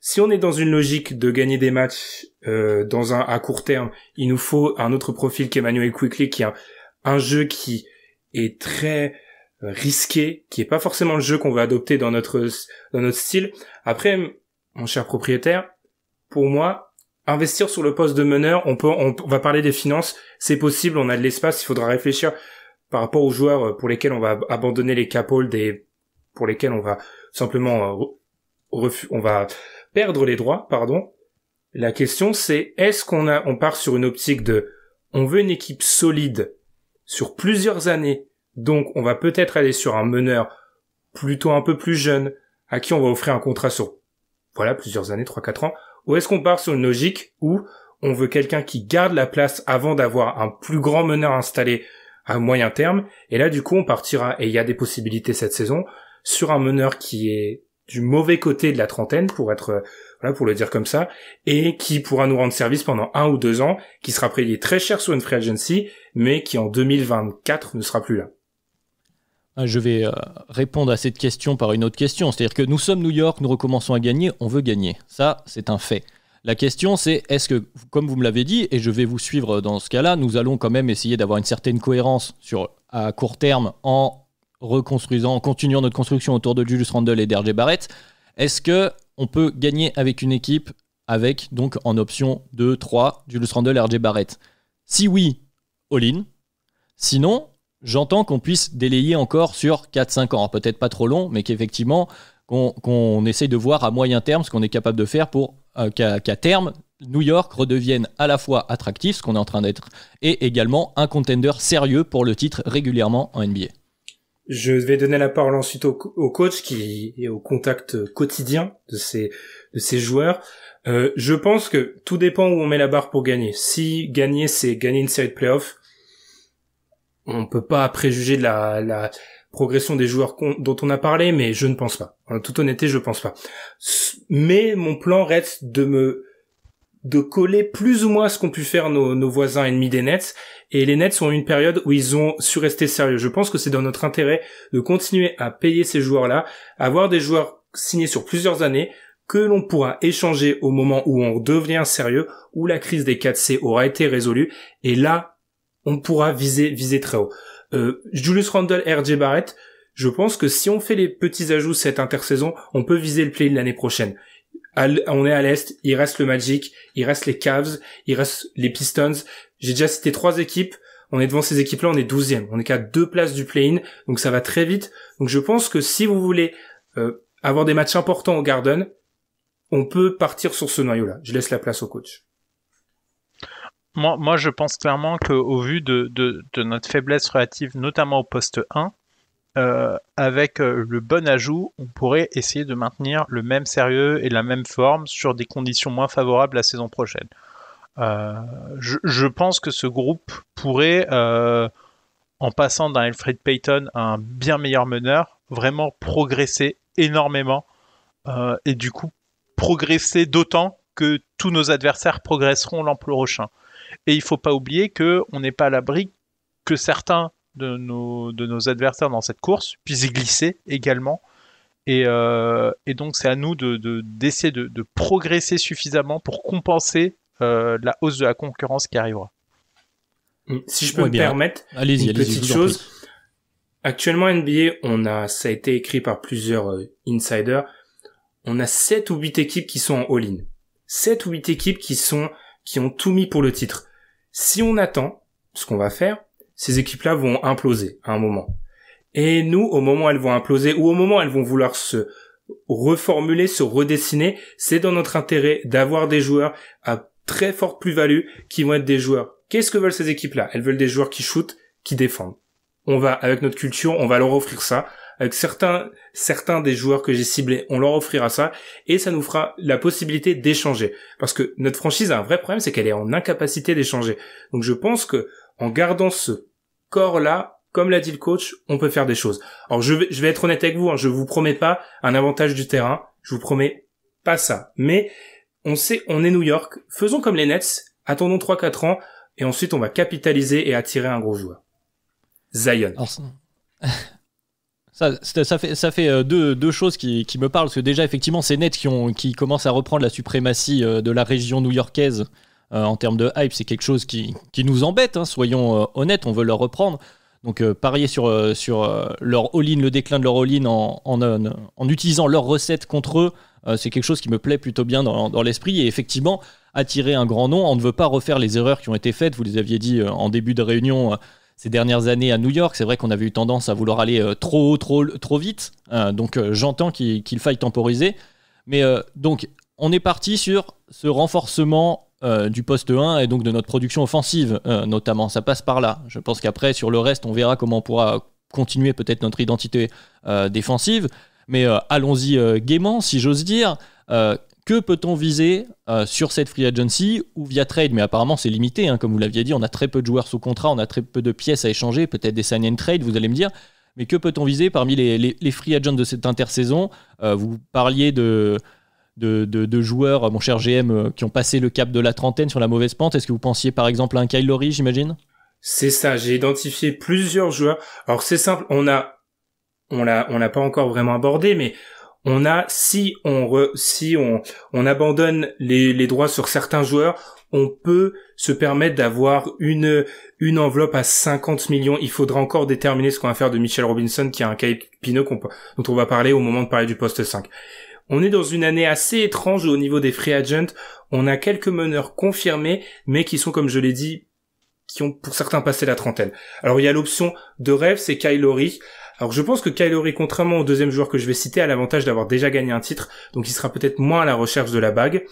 Speaker 2: si on est dans une logique de gagner des matchs à court terme, il nous faut un autre profil qu'Emmanuel Quickley, qui a un jeu qui est très risqué, qui est pas forcément le jeu qu'on va adopter dans notre style. Après, mon cher propriétaire, pour moi, investir sur le poste de meneur, on va parler des finances, c'est possible, on a de l'espace, il faudra réfléchir par rapport aux joueurs pour lesquels on va abandonner les cap holds et pour lesquels on va simplement on va perdre les droits, pardon. La question c'est, est-ce on part sur une optique on veut une équipe solide sur plusieurs années, donc on va peut-être aller sur un meneur plutôt un peu plus jeune, à qui on va offrir un contrat sur plusieurs années, 3-4 ans, ou est-ce qu'on part sur une logique où on veut quelqu'un qui garde la place avant d'avoir un plus grand meneur installé à moyen terme, et là du coup on partira, et il y a des possibilités cette saison, sur un meneur qui est du mauvais côté de la trentaine, pour le dire comme ça, et qui pourra nous rendre service pendant 1 ou 2 ans, qui sera payé très cher sur une free agency, mais qui en 2024 ne sera plus là.
Speaker 1: Je vais répondre à cette question par une autre question. C'est-à-dire que nous sommes New York, nous recommençons à gagner, on veut gagner. Ça, c'est un fait. La question, c'est, est-ce que, comme vous me l'avez dit, et je vais vous suivre dans ce cas-là, nous allons quand même essayer d'avoir une certaine cohérence à court terme en en continuant notre construction autour de Julius Randle et d'RJ Barrett, est-ce que on peut gagner avec une équipe avec donc en option 2, 3, Julius Randle et RJ Barrett? Si oui, all-in. Sinon, j'entends qu'on puisse délayer encore sur 4-5 ans. Alors, peut-être pas trop long, mais qu'effectivement, qu'on essaye de voir à moyen terme ce qu'on est capable de faire pour qu'à terme, New York redevienne à la fois attractif, ce qu'on est en train d'être, et également un contender sérieux pour le titre régulièrement en NBA.
Speaker 2: Je vais donner la parole ensuite au coach qui est au contact quotidien de ces joueurs. Je pense que tout dépend où on met la barre pour gagner. Si gagner, c'est gagner une série de playoffs, on peut pas préjuger de la progression des joueurs dont on a parlé, mais je ne pense pas. En toute honnêteté, je pense pas. Mais mon plan reste de coller plus ou moins à ce qu'ont pu faire nos voisins ennemis des Nets. Et les Nets ont eu une période où ils ont su rester sérieux. Je pense que c'est dans notre intérêt de continuer à payer ces joueurs-là, avoir des joueurs signés sur plusieurs années, que l'on pourra échanger au moment où on devient sérieux, où la crise des 4C aura été résolue. Et là, on pourra viser très haut. Julius Randle, RJ Barrett, je pense que si on fait les petits ajouts cette intersaison, on peut viser le play-in l'année prochaine. On est à l'Est, il reste le Magic, il reste les Cavs, il reste les Pistons. J'ai déjà cité 3 équipes. On est devant ces équipes-là, on est 12e. On est qu'à 2 places du play-in, donc ça va très vite. Donc je pense que si vous voulez avoir des matchs importants au Garden, on peut partir sur ce noyau-là. Je laisse la place au coach.
Speaker 3: Moi, je pense clairement qu'au vu de notre faiblesse relative, notamment au poste 1, avec le bon ajout, on pourrait essayer de maintenir le même sérieux et la même forme sur des conditions moins favorables la saison prochaine. Je pense que ce groupe pourrait, en passant d'un Elfrid Payton à un bien meilleur meneur, vraiment progresser énormément et du coup progresser d'autant que tous nos adversaires progresseront l'an prochain. Et il ne faut pas oublier qu'on n'est pas à l'abri que certains de nos adversaires dans cette course puissent glisser également. Et donc c'est à nous d'essayer de progresser suffisamment pour compenser la hausse de la concurrence qui arrivera.
Speaker 2: Si je peux me permettre une petite chose. Actuellement NBA, ça a été écrit par plusieurs insiders, on a 7 ou 8 équipes qui sont en all-in. 7 ou 8 équipes qui ont tout mis pour le titre. Si on attend, ce qu'on va faire, ces équipes-là vont imploser à un moment. Et nous, au moment où elles vont imploser, ou au moment où elles vont vouloir se reformuler, se redessiner, c'est dans notre intérêt d'avoir des joueurs à très forte plus-value qui vont être des joueurs. Qu'est-ce que veulent ces équipes-là? Elles veulent des joueurs qui shootent, qui défendent. On va, avec notre culture, on va leur offrir ça. Avec certains des joueurs que j'ai ciblés, on leur offrira ça, et ça nous fera la possibilité d'échanger. Parce que notre franchise a un vrai problème, c'est qu'elle est en incapacité d'échanger. Donc je pense que, en gardant ce corps-là, comme l'a dit le coach, on peut faire des choses. Alors je vais être honnête avec vous, je vous promets pas un avantage du terrain, je vous promets pas ça. Mais on est New York, faisons comme les Nets, attendons 3-4 ans, et ensuite on va capitaliser et attirer un gros joueur. Zion.
Speaker 1: Alors, ça fait deux choses qui me parlent, parce que déjà effectivement c'est Nets qui commencent à reprendre la suprématie de la région new-yorkaise en termes de hype. C'est quelque chose qui nous embête, hein, soyons honnêtes, on veut leur reprendre. Donc parier sur leur all-in, le déclin de leur all-in en utilisant leurs recettes contre eux, c'est quelque chose qui me plaît plutôt bien dans l'esprit. Et effectivement, attirer un grand nom, on ne veut pas refaire les erreurs qui ont été faites, vous les aviez dit en début de réunion ces dernières années à New York. C'est vrai qu'on avait eu tendance à vouloir aller trop haut, trop vite, donc j'entends qu'il faille temporiser. Mais donc on est parti sur ce renforcement du poste 1 et donc de notre production offensive notamment, ça passe par là. Je pense qu'après sur le reste on verra comment on pourra continuer peut-être notre identité défensive, mais allons-y gaiement si j'ose dire. Que peut-on viser sur cette free agency ou via trade? Mais apparemment c'est limité, hein, comme vous l'aviez dit, on a très peu de joueurs sous contrat, on a très peu de pièces à échanger, peut-être des sign and trade, vous allez me dire. Mais que peut-on viser parmi les free agents de cette intersaison? Vous parliez de joueurs, mon cher GM, qui ont passé le cap de la trentaine sur la mauvaise pente. Est-ce que vous pensiez par exemple à un Kyle Lowry, j'imagine?
Speaker 2: C'est ça, j'ai identifié plusieurs joueurs. Alors c'est simple, on l'a pas encore vraiment abordé, mais si on abandonne les droits sur certains joueurs, on peut se permettre d'avoir une enveloppe à 50 millions. Il faudra encore déterminer ce qu'on va faire de Mitchell Robinson, qui a un cahier Pinot dont on va parler au moment de parler du poste 5. On est dans une année assez étrange au niveau des free agents. On a quelques meneurs confirmés, mais qui sont, comme je l'ai dit, qui ont pour certains passé la trentaine. Alors il y a l'option de rêve, c'est Kyle Lowry. Alors je pense que Kyle Lowry, contrairement au deuxième joueur que je vais citer, a l'avantage d'avoir déjà gagné un titre, donc il sera peut-être moins à la recherche de la bague.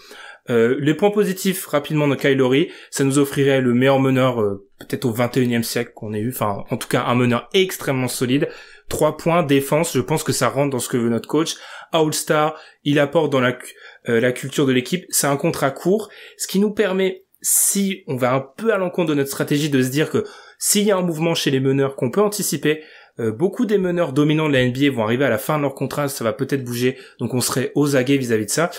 Speaker 2: Les points positifs rapidement de Kyle Lowry, ça nous offrirait le meilleur meneur peut-être au 21e siècle qu'on ait eu, enfin en tout cas un meneur extrêmement solide. 3 points, défense, je pense que ça rentre dans ce que veut notre coach. All-Star, il apporte dans la culture de l'équipe, c'est un contrat court, ce qui nous permet, si on va un peu à l'encontre de notre stratégie, de se dire que s'il y a un mouvement chez les meneurs qu'on peut anticiper, beaucoup des meneurs dominants de la NBA vont arriver à la fin de leur contrat, ça va peut-être bouger, donc on serait aux aguets vis-à-vis de ça.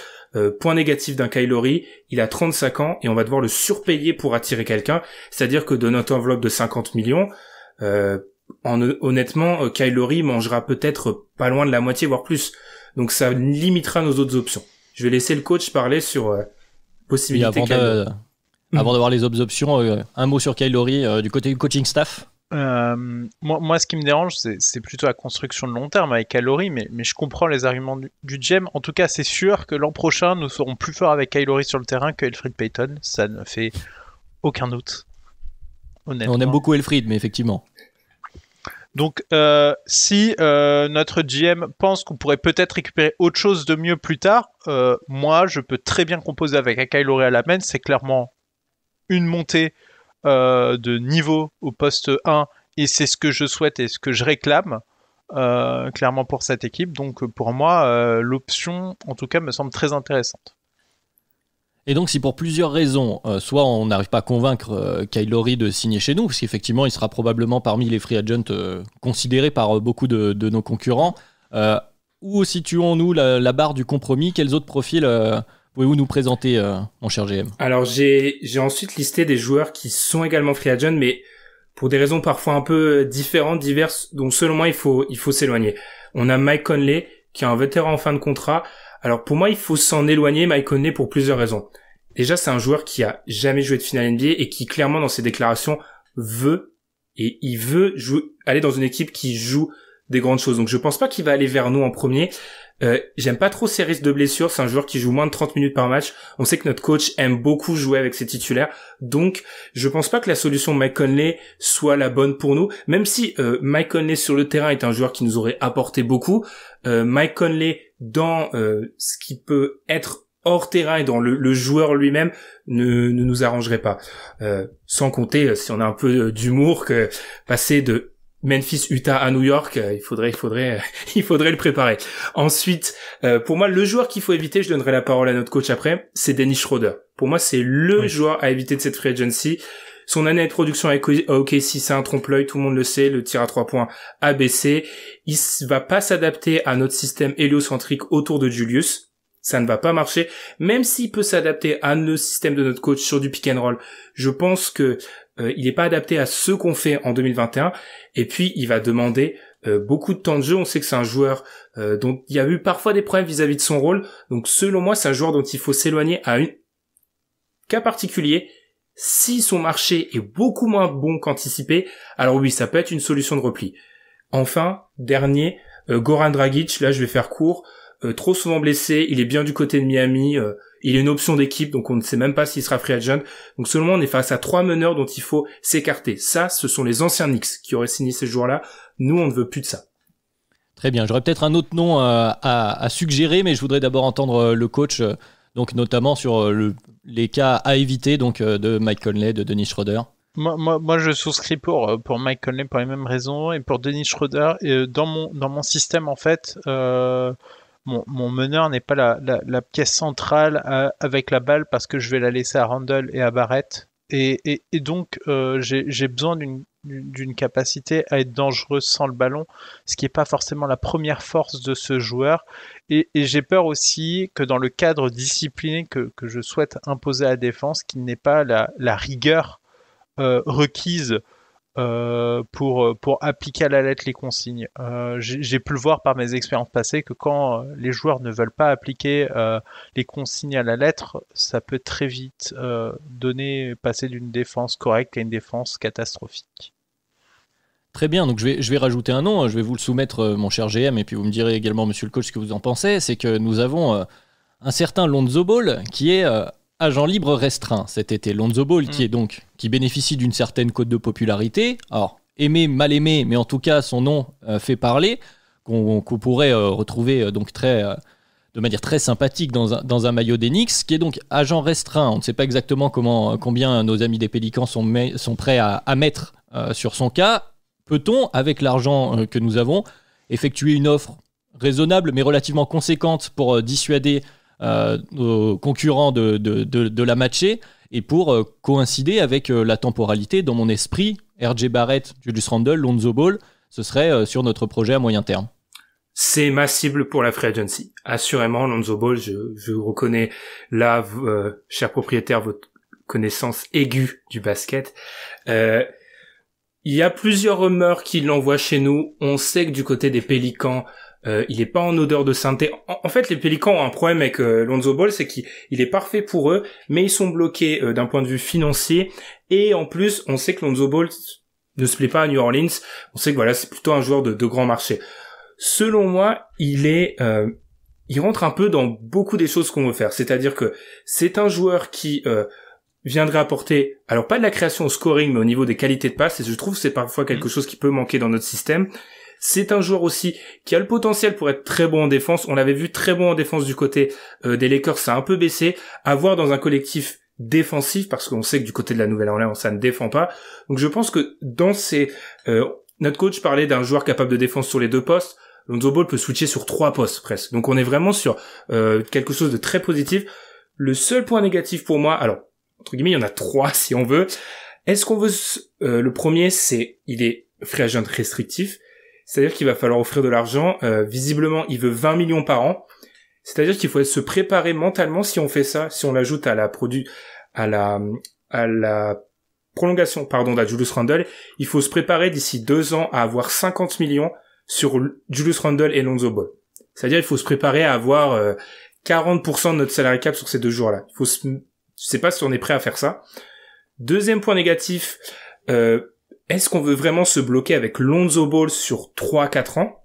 Speaker 2: Point négatif d'un Kyle Lowry, il a 35 ans et on va devoir le surpayer pour attirer quelqu'un, c'est-à-dire que de notre enveloppe de 50 millions, honnêtement, Kyle Lowry mangera peut-être pas loin de la moitié, voire plus. Donc ça limitera nos autres options. Je vais laisser le coach parler sur possibilité.
Speaker 1: Avant d'avoir les autres options, un mot sur Kyle Lowry du côté du coaching staff.
Speaker 3: Moi, ce qui me dérange, c'est plutôt la construction de long terme avec Kyle Lowry, mais je comprends les arguments du GM. En tout cas, c'est sûr que l'an prochain, nous serons plus forts avec Kyle Lowry sur le terrain que Elfrid Payton. Ça ne fait aucun doute. Honnêtement.
Speaker 1: On aime beaucoup Elfrid, mais effectivement.
Speaker 3: Donc, si notre GM pense qu'on pourrait peut-être récupérer autre chose de mieux plus tard, moi, je peux très bien composer avec un Kyle Lowry à la main. C'est clairement une montée de niveau au poste 1, et c'est ce que je souhaite et ce que je réclame clairement pour cette équipe. Donc pour moi, l'option, en tout cas, me semble très intéressante.
Speaker 1: Et donc si pour plusieurs raisons, soit on n'arrive pas à convaincre Kyle Lowry de signer chez nous, parce qu'effectivement il sera probablement parmi les free agents considérés par beaucoup de nos concurrents, où situons-nous la barre du compromis? Quels autres profils pouvez-vous nous présenter, mon cher GM? Alors
Speaker 2: j'ai ensuite listé des joueurs qui sont également free agents, mais pour des raisons parfois un peu différentes, diverses, dont selon moi il faut s'éloigner. On a Mike Conley, qui est un vétéran en fin de contrat. Alors pour moi il faut s'en éloigner, Mike Conley, pour plusieurs raisons. Déjà c'est un joueur qui a jamais joué de finale NBA et qui clairement dans ses déclarations veut aller dans une équipe qui joue des grandes choses. Donc je pense pas qu'il va aller vers nous en premier. J'aime pas trop ses risques de blessure, c'est un joueur qui joue moins de 30 minutes par match. On sait que notre coach aime beaucoup jouer avec ses titulaires, donc je pense pas que la solution Mike Conley soit la bonne pour nous, même si Mike Conley sur le terrain est un joueur qui nous aurait apporté beaucoup. Mike Conley dans ce qui peut être hors terrain et dans le joueur lui-même ne nous arrangerait pas. Sans compter, si on a un peu d'humour, que passer de Memphis, Utah à New York, il faudrait le préparer. Ensuite, pour moi, le joueur qu'il faut éviter, je donnerai la parole à notre coach après, c'est Dennis Schroeder. Pour moi, c'est le joueur à éviter de cette free agency. Son année de production avec OKC, c'est un trompe-l'œil, tout le monde le sait, le tir à 3 points a baissé. Il va pas s'adapter à notre système héliocentrique autour de Julius. Ça ne va pas marcher. Même s'il peut s'adapter à le système de notre coach sur du pick and roll, je pense que il n'est pas adapté à ce qu'on fait en 2021. Et puis, il va demander beaucoup de temps de jeu. On sait que c'est un joueur dont il y a eu parfois des problèmes vis-à-vis de son rôle. Donc, selon moi, c'est un joueur dont il faut s'éloigner à un cas particulier. Si son marché est beaucoup moins bon qu'anticipé, alors oui, ça peut être une solution de repli. Enfin, dernier, Goran Dragic, là je vais faire court, trop souvent blessé, il est bien du côté de Miami, il est une option d'équipe, donc on ne sait même pas s'il sera free agent. Donc selon moi, on est face à 3 meneurs dont il faut s'écarter. Ça, ce sont les anciens Knicks qui auraient signé ces joueurs-là. Nous, on ne veut plus de ça.
Speaker 1: Très bien, j'aurais peut-être un autre nom à suggérer, mais je voudrais d'abord entendre le coach, donc notamment sur les cas à éviter, donc de Mike Conley, de Dennis Schroeder.
Speaker 3: Moi, je souscris pour Mike Conley pour les mêmes raisons, et pour Dennis Schroeder. Et dans mon système, en fait, mon meneur n'est pas la pièce centrale avec la balle, parce que je vais la laisser à Randle et à Barrett. Et donc, j'ai besoin d'une capacité à être dangereux sans le ballon, ce qui n'est pas forcément la première force de ce joueur. Et j'ai peur aussi que dans le cadre discipliné que je souhaite imposer à la défense, qu'il n'ait pas la rigueur requise pour appliquer à la lettre les consignes. J'ai pu le voir par mes expériences passées que quand les joueurs ne veulent pas appliquer les consignes à la lettre, ça peut très vite passer d'une défense correcte à une défense catastrophique.
Speaker 1: Très bien, donc je vais rajouter un nom, je vais vous le soumettre, mon cher GM, et puis vous me direz également, monsieur le coach, ce que vous en pensez. C'est que nous avons un certain Lonzo Ball qui est agent libre restreint cet été. Lonzo Ball qui bénéficie d'une certaine cote de popularité. Alors, aimé, mal aimé, mais en tout cas, son nom fait parler, qu'on pourrait retrouver donc de manière très sympathique dans un maillot des Knicks, qui est donc agent restreint. On ne sait pas exactement combien nos amis des Pélicans sont prêts à mettre sur son cas. Peut-on, avec l'argent que nous avons, effectuer une offre raisonnable mais relativement conséquente pour dissuader nos concurrents de la matcher et pour coïncider avec la temporalité? Dans mon esprit, RJ Barrett, Julius Randle, Lonzo Ball, ce serait sur notre projet à moyen terme.
Speaker 2: C'est ma cible pour la free agency. Assurément, Lonzo Ball, je reconnais là, cher propriétaire, votre connaissance aiguë du basket. Il y a plusieurs rumeurs qui l'envoient chez nous. On sait que du côté des Pélicans, il est pas en odeur de sainteté. En fait, les Pélicans ont un problème avec Lonzo Ball, c'est qu'il est parfait pour eux, mais ils sont bloqués d'un point de vue financier. Et en plus, on sait que Lonzo Ball ne se plaît pas à New Orleans. On sait que voilà, c'est plutôt un joueur de grand marché. Selon moi, il rentre un peu dans beaucoup des choses qu'on veut faire. C'est-à-dire que c'est un joueur qui viendrait apporter, alors pas de la création au scoring, mais au niveau des qualités de passe, et je trouve que c'est parfois quelque chose qui peut manquer dans notre système. C'est un joueur aussi qui a le potentiel pour être très bon en défense. On l'avait vu très bon en défense du côté des Lakers, ça a un peu baissé. À voir dans un collectif défensif, parce qu'on sait que du côté de la Nouvelle-Orléans, ça ne défend pas. Donc je pense que dans notre coach parlait d'un joueur capable de défense sur les deux postes. Lonzo Ball peut switcher sur 3 postes presque. Donc on est vraiment sur quelque chose de très positif. Le seul point négatif pour moi, alors entre guillemets, il y en a 3 si on veut. Est-ce qu'on veut le premier, il est free agent restrictif, c'est-à-dire qu'il va falloir offrir de l'argent. Visiblement, il veut 20 millions par an. C'est-à-dire qu'il faut se préparer mentalement si on fait ça, si on l'ajoute à la prolongation, de Julius Randle. Il faut se préparer d'ici 2 ans à avoir 50 millions sur Julius Randle et Lonzo Ball. C'est-à-dire il faut se préparer à avoir 40% de notre salary cap sur ces 2 jours-là. Je sais pas si on est prêt à faire ça. Deuxième point négatif, est-ce qu'on veut vraiment se bloquer avec Lonzo Ball sur 3-4 ans,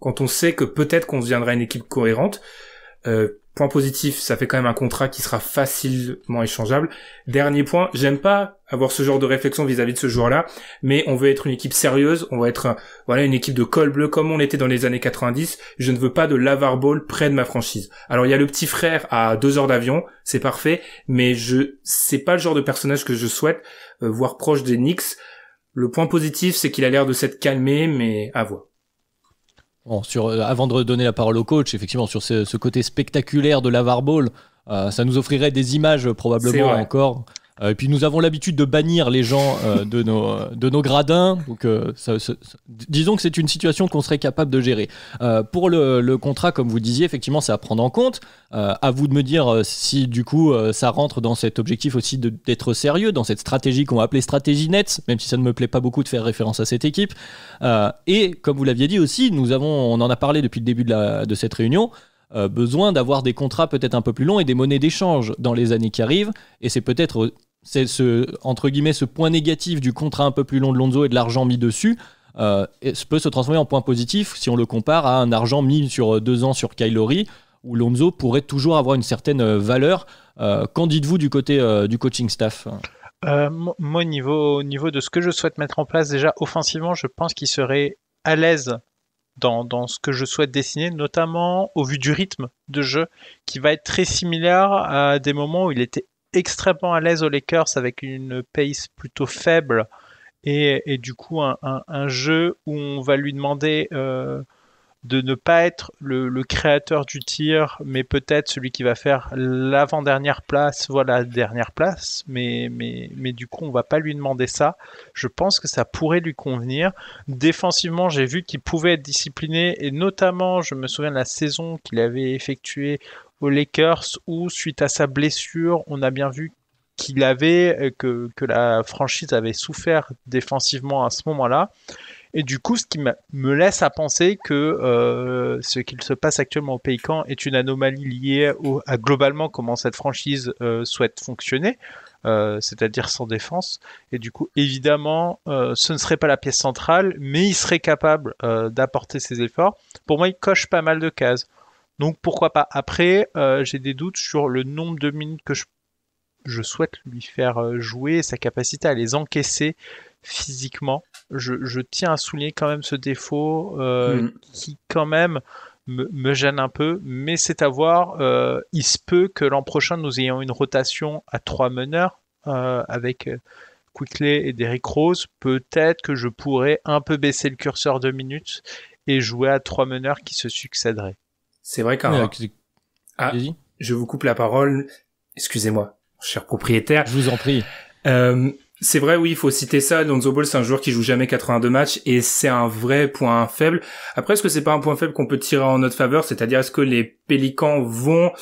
Speaker 2: quand on sait que peut-être qu'on deviendra une équipe cohérente? Point positif, ça fait quand même un contrat qui sera facilement échangeable. Dernier point, j'aime pas avoir ce genre de réflexion vis-à-vis de ce joueur-là, mais on veut être une équipe sérieuse, on va être une équipe de col bleu comme on l'était dans les années 90. Je ne veux pas de LeVar Ball près de ma franchise. Alors il y a le petit frère à 2 heures d'avion, c'est parfait, mais c'est pas le genre de personnage que je souhaite voir proche des Knicks. Le point positif, c'est qu'il a l'air de s'être calmé, mais à voir.
Speaker 1: Bon, avant de redonner la parole au coach, effectivement, sur ce côté spectaculaire de LeVar Ball, ça nous offrirait des images probablement encore. Et puis nous avons l'habitude de bannir les gens de nos gradins. Donc, disons que c'est une situation qu'on serait capable de gérer. Pour le contrat, comme vous disiez, effectivement, c'est à prendre en compte. À vous de me dire si du coup ça rentre dans cet objectif aussi d'être sérieux, dans cette stratégie qu'on va appeler stratégie nette, même si ça ne me plaît pas beaucoup de faire référence à cette équipe. Et comme vous l'aviez dit aussi, on en a parlé depuis le début de cette réunion. Besoin d'avoir des contrats peut-être un peu plus longs et des monnaies d'échange dans les années qui arrivent. Et c'est peut-être entre guillemets ce point négatif du contrat un peu plus long de Lonzo et de l'argent mis dessus peut se transformer en point positif si on le compare à un argent mis sur 2 ans sur Kyle Lowry, où Lonzo pourrait toujours avoir une certaine valeur. Qu'en dites-vous du côté du coaching staff?
Speaker 3: Moi, au niveau de ce que je souhaite mettre en place, déjà offensivement, je pense qu'il serait à l'aise dans ce que je souhaite dessiner, notamment au vu du rythme de jeu qui va être très similaire à des moments où il était extrêmement à l'aise aux Lakers avec une pace plutôt faible et du coup un jeu où on va lui demander de ne pas être le créateur du tir, mais peut-être celui qui va faire l'avant-dernière place, dernière place, mais du coup on va pas lui demander ça. Je pense que ça pourrait lui convenir. Défensivement, j'ai vu qu'il pouvait être discipliné, et notamment je me souviens de la saison qu'il avait effectuée aux Lakers, où suite à sa blessure, on a bien vu qu'il avait, que la franchise avait souffert défensivement à ce moment-là. Et du coup, ce qui me laisse à penser que ce qu'il se passe actuellement au Pays-Camp est une anomalie liée à globalement comment cette franchise souhaite fonctionner, c'est-à-dire sans défense. Et du coup, évidemment, ce ne serait pas la pièce centrale, mais il serait capable d'apporter ses efforts. Pour moi, il coche pas mal de cases. Donc pourquoi pas. Après, j'ai des doutes sur le nombre de minutes que je souhaite lui faire jouer et sa capacité à les encaisser physiquement. Je tiens à souligner quand même ce défaut qui quand même me gêne un peu, mais c'est à voir. Il se peut que l'an prochain nous ayons une rotation à 3 meneurs avec Quickley et Derrick Rose. Peut-être que je pourrais un peu baisser le curseur de minutes et jouer à 3 meneurs qui se succéderaient.
Speaker 2: C'est vrai qu'un... je vous coupe la parole. Excusez-moi, cher propriétaire.
Speaker 1: Je vous en prie.
Speaker 2: C'est vrai, oui, il faut citer ça. Lonzo Ball, c'est un joueur qui joue jamais 82 matchs et c'est un vrai point faible. Après, est-ce que c'est pas un point faible qu'on peut tirer en notre faveur? C'est-à-dire, est-ce que les Pélicans vont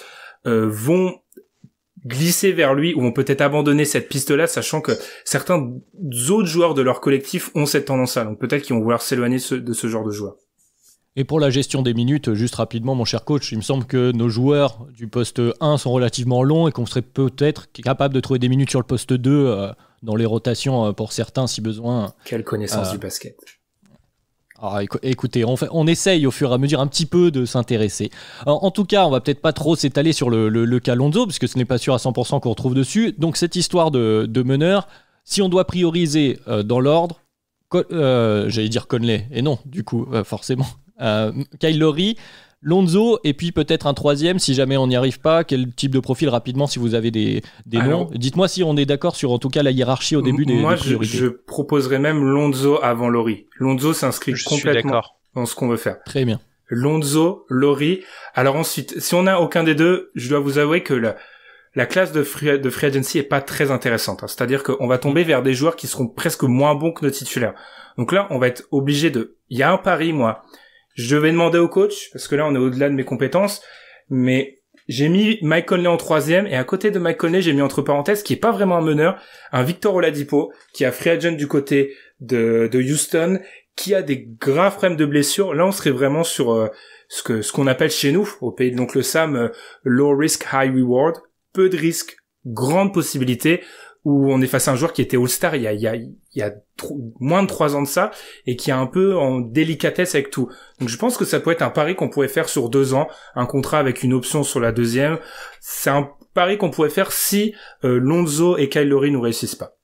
Speaker 2: glisser vers lui ou vont peut-être abandonner cette piste-là, sachant que certains autres joueurs de leur collectif ont cette tendance-là. Donc peut-être qu'ils vont vouloir s'éloigner de ce genre de joueur.
Speaker 1: Et pour la gestion des minutes, juste rapidement, mon cher coach, il me semble que nos joueurs du poste 1 sont relativement longs et qu'on serait peut-être capable de trouver des minutes sur le poste 2 dans les rotations pour certains si besoin.
Speaker 2: Quelle connaissance du basket.
Speaker 1: Alors, écoutez, on essaye au fur et à mesure un petit peu de s'intéresser. Alors, en tout cas, on va peut-être pas trop s'étaler sur le cas Lonzo, parce que ce n'est pas sûr à 100% qu'on retrouve dessus. Donc cette histoire de meneur, si on doit prioriser dans l'ordre, j'allais dire Conley, et non, du coup, forcément. Kyle Lowry, Lonzo, et puis peut-être un troisième si jamais on n'y arrive pas. Quel type de profil rapidement si vous avez des noms? Dites-moi si on est d'accord sur en tout cas la hiérarchie au début des priorités.
Speaker 2: Moi je proposerais même Lonzo avant Lowry. Lonzo s'inscrit complètement dans ce qu'on veut faire.
Speaker 1: Très bien.
Speaker 2: Lonzo, Lowry. Alors ensuite, si on n'a aucun des deux, je dois vous avouer que la classe de free agency est pas très intéressante. C'est-à-dire qu'on va tomber vers des joueurs qui seront presque moins bons que nos titulaires. Donc là, on va être obligé il y a un pari, moi. Je vais demander au coach, parce que là, on est au-delà de mes compétences, mais j'ai mis Mike Conley en troisième, et à côté de Mike Conley, j'ai mis entre parenthèses, qui est pas vraiment un meneur, un Victor Oladipo, qui a free agent du côté de Houston, qui a des graves problèmes de blessures. Là, on serait vraiment sur ce qu'on appelle chez nous, au pays de l'oncle Sam, low risk, high reward, peu de risques, grande possibilité, où on est face à un joueur qui était All-Star il y a moins de 3 ans de ça, et qui est un peu en délicatesse avec tout. Donc je pense que ça peut être un pari qu'on pourrait faire sur 2 ans, un contrat avec une option sur la deuxième. C'est un pari qu'on pourrait faire si Lonzo et Kyle Lowry ne réussissent pas.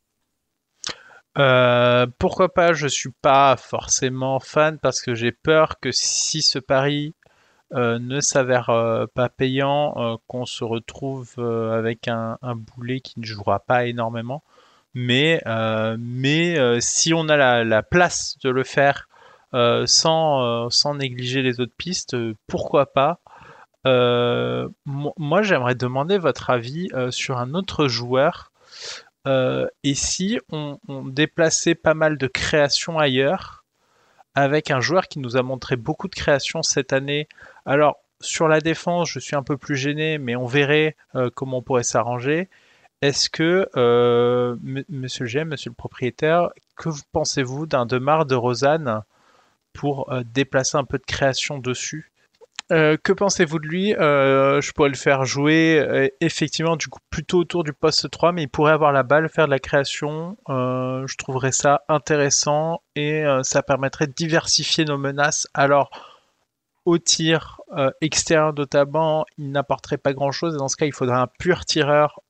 Speaker 3: Pourquoi pas, je suis pas forcément fan, parce que j'ai peur que si ce pari ne s'avère pas payant, qu'on se retrouve avec un boulet qui ne jouera pas énormément. Mais si on a la place de le faire sans négliger les autres pistes, pourquoi pas. Moi, j'aimerais demander votre avis sur un autre joueur. Et si on déplaçait pas mal de création ailleurs, avec un joueur qui nous a montré beaucoup de création cette année. Alors, sur la défense, je suis un peu plus gêné, mais on verrait comment on pourrait s'arranger. Est-ce que, monsieur le GM, monsieur le propriétaire, que pensez-vous d'un DeMar DeRozan pour déplacer un peu de création dessus? Que pensez-vous de lui? Je pourrais le faire jouer effectivement du coup plutôt autour du poste 3, mais il pourrait avoir la balle, faire de la création. Je trouverais ça intéressant et ça permettrait de diversifier nos menaces. Alors au tir extérieur notamment, il n'apporterait pas grand-chose, et dans ce cas il faudrait un pur tireur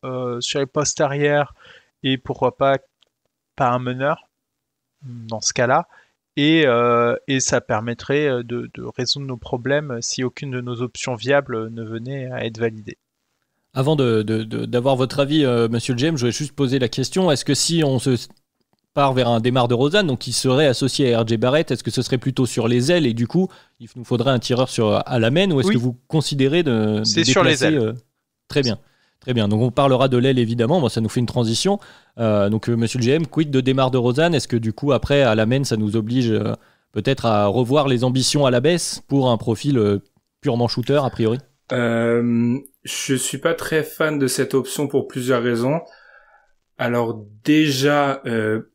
Speaker 3: sur les postes arrière, et pourquoi pas un meneur dans ce cas-là. Et ça permettrait de résoudre nos problèmes si aucune de nos options viables ne venait à être validée.
Speaker 1: Avant d'avoir votre avis, monsieur James, je voulais juste poser la question, est-ce que si on se part vers un DeMar DeRozan, donc qui serait associé à RJ Barrett, est-ce que ce serait plutôt sur les ailes et du coup il nous faudrait un tireur à la main, ou est-ce que vous considérez de
Speaker 3: c'est sur les ailes.
Speaker 1: Très bien. Très bien, donc on parlera de l'aile évidemment, bon, ça nous fait une transition. Donc monsieur le GM, quid de DeMar DeRozan? Est-ce que du coup après à la main ça nous oblige peut-être à revoir les ambitions à la baisse pour un profil purement shooter a priori?
Speaker 2: Je suis pas très fan de cette option pour plusieurs raisons. Alors déjà, le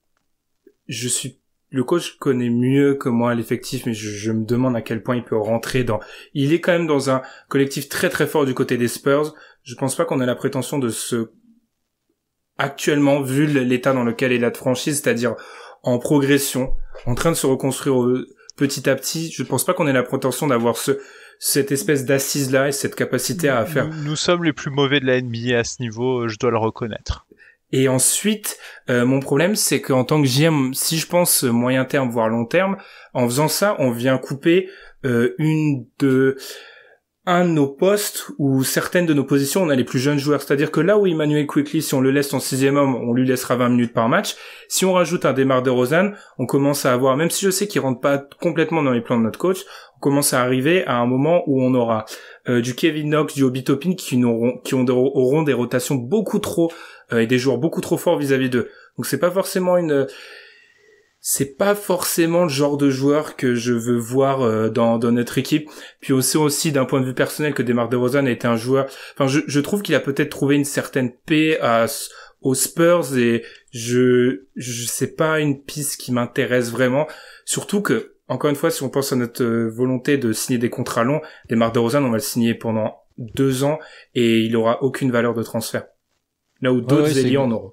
Speaker 2: coach connaît mieux que moi l'effectif, mais je me demande à quel point il peut rentrer dans... Il est quand même dans un collectif très très fort du côté des Spurs. Je pense pas qu'on ait la prétention de actuellement, vu l'état dans lequel est la franchise, c'est-à-dire en progression, en train de se reconstruire petit à petit, je pense pas qu'on ait la prétention d'avoir cette espèce d'assise-là et cette capacité à faire...
Speaker 3: Nous sommes les plus mauvais de la NBA à ce niveau, je dois le reconnaître.
Speaker 2: Et ensuite, mon problème, c'est qu'en tant que GM, si je pense moyen terme, voire long terme, en faisant ça, on vient couper un de nos postes ou certaines de nos positions, on a les plus jeunes joueurs. C'est-à-dire que là où Immanuel Quickley, si on le laisse en 6e homme, on lui laissera 20 minutes par match. Si on rajoute un DeMar DeRozan, on commence à avoir, même si je sais qu'il rentre pas complètement dans les plans de notre coach, on commence à arriver à un moment où on aura du Kevin Knox, du Obi Toppin qui auront des rotations beaucoup trop et des joueurs beaucoup trop forts vis-à-vis d'eux. Donc c'est pas forcément le genre de joueur que je veux voir dans notre équipe. Puis aussi d'un point de vue personnel que DeMar DeRozan a été un joueur. Enfin, je trouve qu'il a peut-être trouvé une certaine paix aux Spurs et je sais pas une piste qui m'intéresse vraiment. Surtout que, encore une fois, si on pense à notre volonté de signer des contrats longs, DeMar DeRozan, on va le signer pendant 2 ans et il aura aucune valeur de transfert. Là où d'autres ailiers en auront.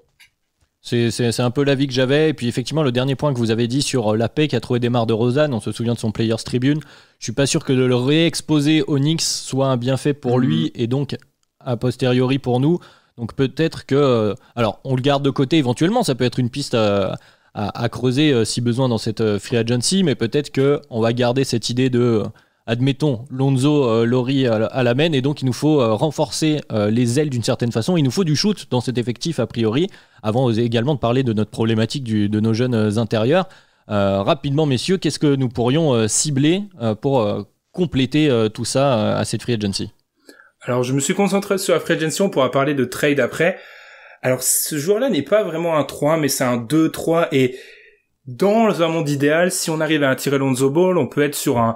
Speaker 1: C'est un peu l'avis que j'avais. Et puis effectivement, le dernier point que vous avez dit sur la paix qu'a trouvé DeMar DeRozan, on se souvient de son Players Tribune. Je suis pas sûr que de le réexposer aux Knicks soit un bienfait pour lui et donc a posteriori pour nous. Donc peut-être que... alors, on le garde de côté éventuellement, ça peut être une piste à creuser si besoin dans cette free agency, mais peut-être qu'on va garder cette idée de... admettons, Lonzo, Laurie à la main, et donc il nous faut renforcer les ailes d'une certaine façon. Il nous faut du shoot dans cet effectif a priori, avant également de parler de notre problématique de nos jeunes intérieurs. Rapidement, messieurs, qu'est-ce que nous pourrions cibler pour compléter tout ça à cette free agency?
Speaker 2: Alors, je me suis concentré sur la free agency, on pourra parler de trade après. Alors, ce joueur-là n'est pas vraiment un 3, mais c'est un 2-3, et dans un monde idéal, si on arrive à attirer Lonzo Ball, on peut être sur un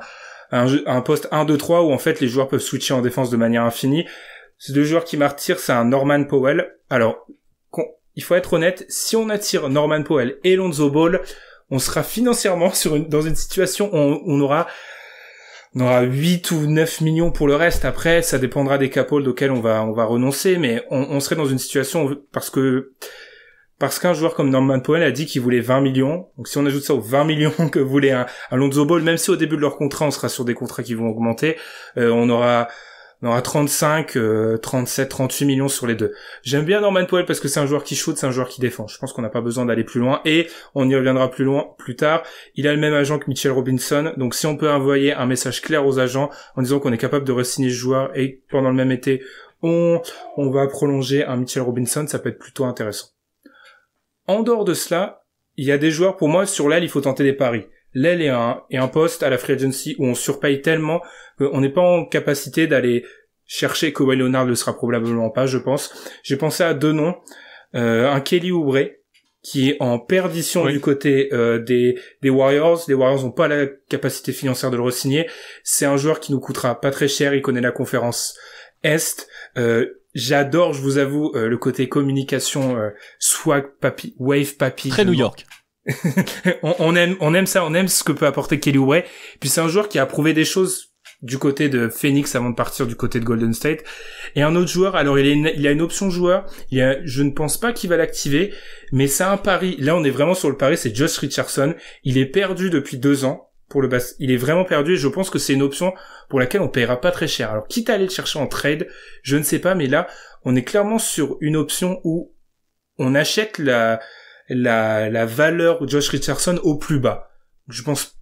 Speaker 2: poste 1-2-3 où en fait les joueurs peuvent switcher en défense de manière infinie. Ces deux joueurs qui m'attirent, c'est un Norman Powell. Alors, il faut être honnête, si on attire Norman Powell et Lonzo Ball, on sera financièrement dans une situation où on aura 8 ou 9 millions pour le reste. Après, ça dépendra des cap holds auxquels on va renoncer, mais on serait dans une situation parce qu'un joueur comme Norman Powell a dit qu'il voulait 20 millions. Donc si on ajoute ça aux 20 millions que voulait un Lonzo Ball, même si au début de leur contrat, on sera sur des contrats qui vont augmenter, on aura 35, 37, 38 millions sur les deux. J'aime bien Norman Powell parce que c'est un joueur qui shoot, c'est un joueur qui défend. Je pense qu'on n'a pas besoin d'aller plus loin et on y reviendra plus tard. Il a le même agent que Mitchell Robinson. Donc si on peut envoyer un message clair aux agents en disant qu'on est capable de re-signer ce joueur et pendant le même été, on va prolonger un Mitchell Robinson, ça peut être plutôt intéressant. En dehors de cela, il y a des joueurs, pour moi, sur l'aile, il faut tenter des paris. L'aile est un poste à la free agency où on surpaye tellement qu'on n'est pas en capacité d'aller chercher. Kawhi Leonard ne le sera probablement pas, je pense. J'ai pensé à 2 noms. Un Kelly Oubre, qui est en perdition du côté des Warriors. Les Warriors n'ont pas la capacité financière de le re-signer. C'est un joueur qui nous coûtera pas très cher, il connaît la conférence Est. J'adore, je vous avoue, le côté communication, swag papi, wave papi.
Speaker 1: Très New York.
Speaker 2: on aime ça, on aime ce que peut apporter Kelly Oubre. Puis c'est un joueur qui a prouvé des choses du côté de Phoenix avant de partir du côté de Golden State. Et un autre joueur, alors il a une option joueur, je ne pense pas qu'il va l'activer, mais c'est un pari. Là, on est vraiment sur le pari, c'est Josh Richardson. Il est perdu depuis 2 ans. Il est vraiment perdu et je pense que c'est une option pour laquelle on paiera pas très cher. Alors, quitte à aller le chercher en trade, je ne sais pas, mais là, on est clairement sur une option où on achète la valeur de Josh Richardson au plus bas. Je pense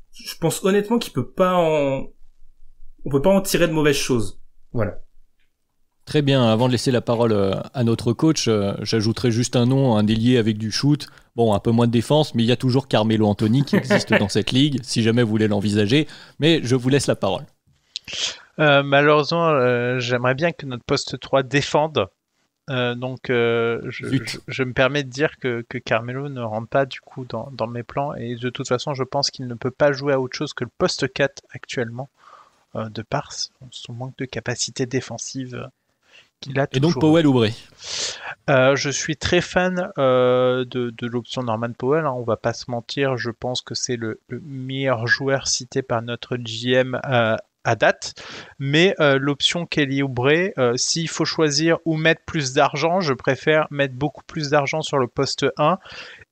Speaker 2: honnêtement on peut pas en tirer de mauvaises choses. Voilà.
Speaker 1: Très bien, avant de laisser la parole à notre coach, j'ajouterai juste un nom, un ailier avec du shoot. Bon, un peu moins de défense, mais il y a toujours Carmelo Anthony qui existe dans cette ligue, si jamais vous voulez l'envisager. Mais je vous laisse la parole.
Speaker 3: Malheureusement, j'aimerais bien que notre poste 3 défende. Donc, je me permets de dire que Carmelo ne rentre pas du coup dans mes plans. Et de toute façon, je pense qu'il ne peut pas jouer à autre chose que le poste 4 actuellement, de par son manque de capacité défensive. Qu'il a
Speaker 1: et donc Powell Oubre.
Speaker 3: Je suis très fan de l'option Norman Powell, hein, on va pas se mentir, je pense que c'est le meilleur joueur cité par notre GM à date, mais l'option Kelly Oubre, s'il faut choisir ou mettre plus d'argent, je préfère mettre beaucoup plus d'argent sur le poste 1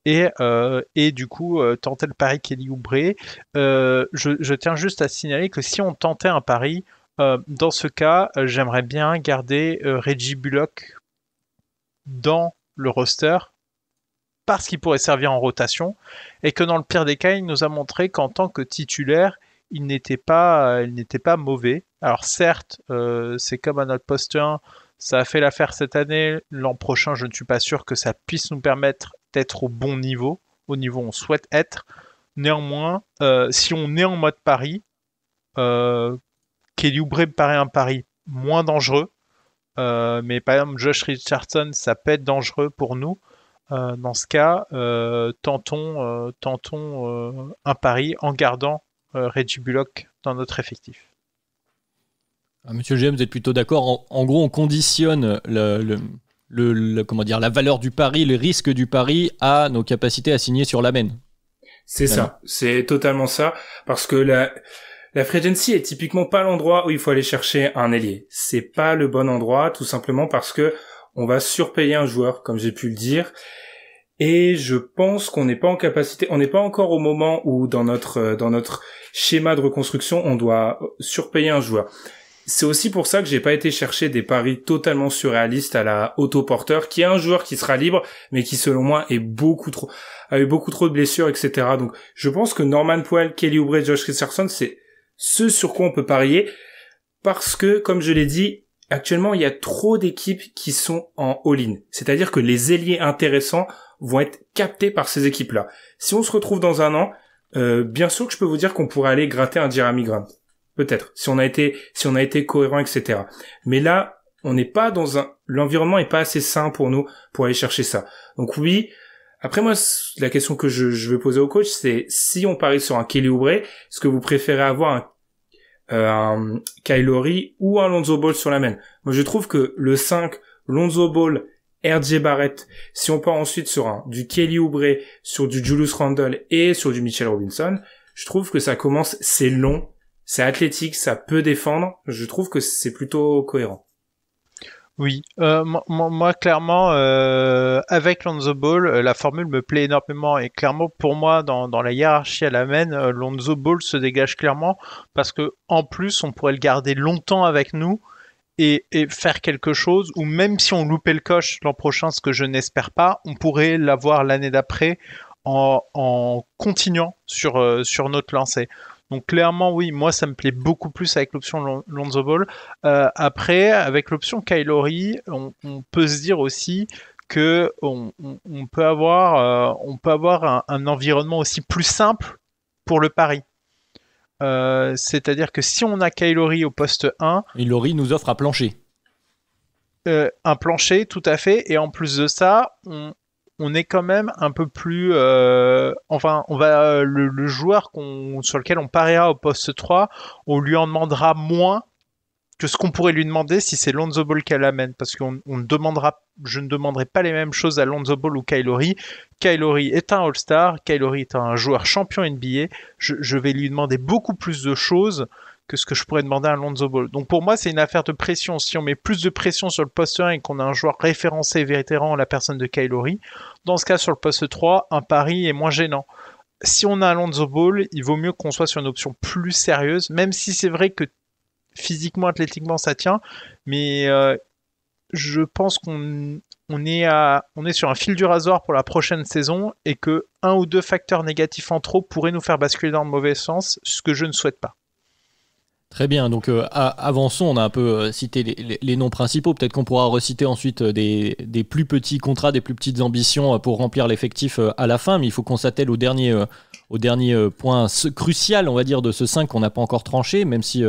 Speaker 3: et du coup tenter le pari Kelly Oubre. Je tiens juste à signaler que si on tentait un pari, dans ce cas, j'aimerais bien garder Reggie Bullock dans le roster parce qu'il pourrait servir en rotation et que dans le pire des cas, il nous a montré qu'en tant que titulaire, il n'était pas mauvais. Alors certes, c'est comme à notre poste 1, ça a fait l'affaire cette année. L'an prochain, je ne suis pas sûr que ça puisse nous permettre d'être au bon niveau, au niveau où on souhaite être. Néanmoins, si on est en mode pari, Kelly Oubre me paraît un pari moins dangereux. Mais par exemple, Josh Richardson, ça peut être dangereux pour nous. Dans ce cas, tentons un pari en gardant Reggie Bullock dans notre effectif.
Speaker 1: Monsieur le GM, vous êtes plutôt d'accord. En gros, on conditionne comment dire, la valeur du pari, le risque du pari à nos capacités à signer sur l'Amen.
Speaker 2: C'est ça, c'est totalement ça. Parce que la free agency est typiquement pas l'endroit où il faut aller chercher un ailier. C'est pas le bon endroit, tout simplement parce que on va surpayer un joueur, comme j'ai pu le dire. Et je pense qu'on n'est pas en capacité, on n'est pas encore au moment où dans notre schéma de reconstruction, on doit surpayer un joueur. C'est aussi pour ça que j'ai pas été chercher des paris totalement surréalistes à la Otto Porter, qui est un joueur qui sera libre, mais qui selon moi a eu beaucoup trop de blessures, etc. Donc, je pense que Norman Powell, Kelly Oubre, Josh Richardson, c'est ce sur quoi on peut parier, parce que, comme je l'ai dit, actuellement, il y a trop d'équipes qui sont en all-in. C'est-à-dire que les ailiers intéressants vont être captés par ces équipes-là. Si on se retrouve dans un an, bien sûr que je peux vous dire qu'on pourrait aller gratter un Jeremy Grant. Peut-être. Si on a été cohérent, etc. Mais là, on n'est pas l'environnement est pas assez sain pour nous pour aller chercher ça. Donc oui. Après moi, la question que je veux poser au coach, c'est si on parie sur un Kelly Oubre, est-ce que vous préférez avoir un Kyle Lowry ou un Lonzo Ball sur la main? Moi, je trouve que le 5, Lonzo Ball, RJ Barrett, si on part ensuite sur du Kelly Oubre, sur du Julius Randle et sur du Mitchell Robinson, je trouve que ça commence, c'est long, c'est athlétique, ça peut défendre. Je trouve que c'est plutôt cohérent.
Speaker 3: Oui, moi clairement, avec Lonzo Ball, la formule me plaît énormément et clairement pour moi dans la hiérarchie à la main, Lonzo Ball se dégage clairement parce que en plus on pourrait le garder longtemps avec nous et faire quelque chose, ou même si on loupait le coche l'an prochain, ce que je n'espère pas, on pourrait l'avoir l'année d'après en continuant sur notre lancée. Donc clairement oui, moi ça me plaît beaucoup plus avec l'option Lonzo Ball. Après, avec l'option Kyle Lowry, on peut se dire aussi que on peut avoir un environnement aussi plus simple pour le pari. C'est-à-dire que si on a Kyle Lowry au poste 1,
Speaker 1: et Lowry nous offre un plancher.
Speaker 3: Un plancher, tout à fait, et en plus de ça, on est quand même un peu plus... le joueur sur lequel on pariera au poste 3, on lui en demandera moins que ce qu'on pourrait lui demander si c'est Lonzo Ball qui l'amène, parce je ne demanderai pas les mêmes choses à Lonzo Ball ou Kyle Lowry. Kyle Lowry est un All-Star, Kyle Lowry est un joueur champion NBA, je vais lui demander beaucoup plus de choses que ce que je pourrais demander à Lonzo Ball. Donc pour moi, c'est une affaire de pression. Si on met plus de pression sur le poste 1 et qu'on a un joueur référencé et vétéran, la personne de Kyle Lowry, dans ce cas, sur le poste 3, un pari est moins gênant. Si on a un Lonzo Ball, il vaut mieux qu'on soit sur une option plus sérieuse, même si c'est vrai que physiquement, athlétiquement, ça tient, mais je pense qu'on est sur un fil du rasoir pour la prochaine saison et que un ou deux facteurs négatifs en trop pourraient nous faire basculer dans le mauvais sens, ce que je ne souhaite pas.
Speaker 1: Très bien, donc avançons, on a un peu cité les noms principaux, peut-être qu'on pourra reciter ensuite des plus petits contrats, des plus petites ambitions pour remplir l'effectif à la fin, mais il faut qu'on s'attelle au dernier point crucial, on va dire, de ce 5 qu'on n'a pas encore tranché, même si,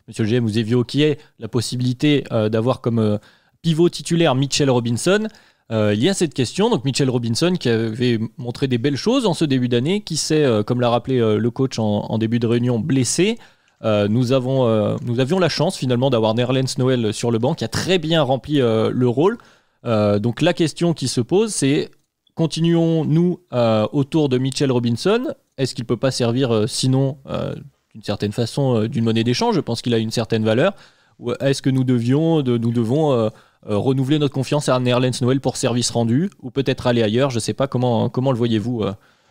Speaker 1: monsieur le GM, vous évoquiez la possibilité d'avoir comme pivot titulaire Mitchell Robinson. Il y a cette question, donc Mitchell Robinson qui avait montré des belles choses en ce début d'année, qui s'est, comme l'a rappelé le coach en début de réunion, blessé. Nous avions la chance finalement d'avoir Nerlens Noel sur le banc qui a très bien rempli le rôle. Donc la question qui se pose, c'est continuons-nous autour de Mitchell Robinson? Est-ce qu'il ne peut pas servir sinon d'une certaine façon d'une monnaie d'échange? Je pense qu'il a une certaine valeur. Ou est-ce que nous devons renouveler notre confiance à Nerlens Noel pour service rendu, ou peut-être aller ailleurs? Je ne sais pas, comment le voyez-vous,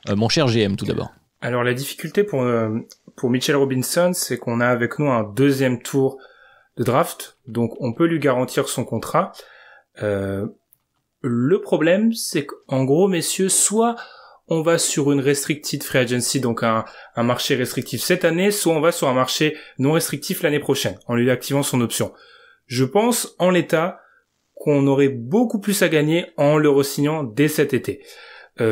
Speaker 1: mon cher GM, tout d'abord?
Speaker 2: Alors la difficulté pour Mitchell Robinson, c'est qu'on a avec nous un deuxième tour de draft, donc on peut lui garantir son contrat. Le problème, c'est qu'en gros, messieurs, soit on va sur une restricted free agency, donc un marché restrictif cette année, soit on va sur un marché non restrictif l'année prochaine, en lui activant son option. Je pense, en l'état, qu'on aurait beaucoup plus à gagner en le re-signant dès cet été.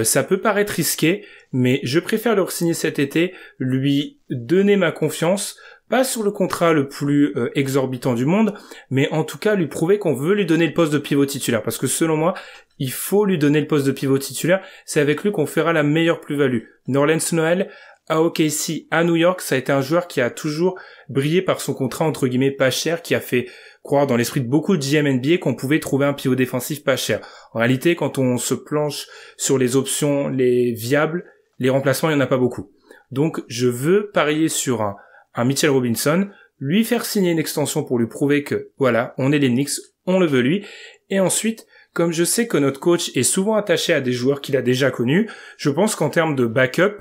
Speaker 2: Ça peut paraître risqué, mais je préfère le re-signer cet été, lui donner ma confiance, pas sur le contrat le plus exorbitant du monde, mais en tout cas lui prouver qu'on veut lui donner le poste de pivot titulaire, parce que selon moi, il faut lui donner le poste de pivot titulaire, c'est avec lui qu'on fera la meilleure plus-value. Nerlens Noel, à OKC, à New York, ça a été un joueur qui a toujours brillé par son contrat entre guillemets pas cher, qui a fait croire dans l'esprit de beaucoup de GM NBA qu'on pouvait trouver un pivot défensif pas cher. En réalité, quand on se planche sur les options, les viables, les remplacements, il n'y en a pas beaucoup. Donc je veux parier sur un Mitchell Robinson, lui faire signer une extension pour lui prouver que, voilà, on est les Knicks, on le veut lui, et ensuite, comme je sais que notre coach est souvent attaché à des joueurs qu'il a déjà connus, je pense qu'en termes de backup,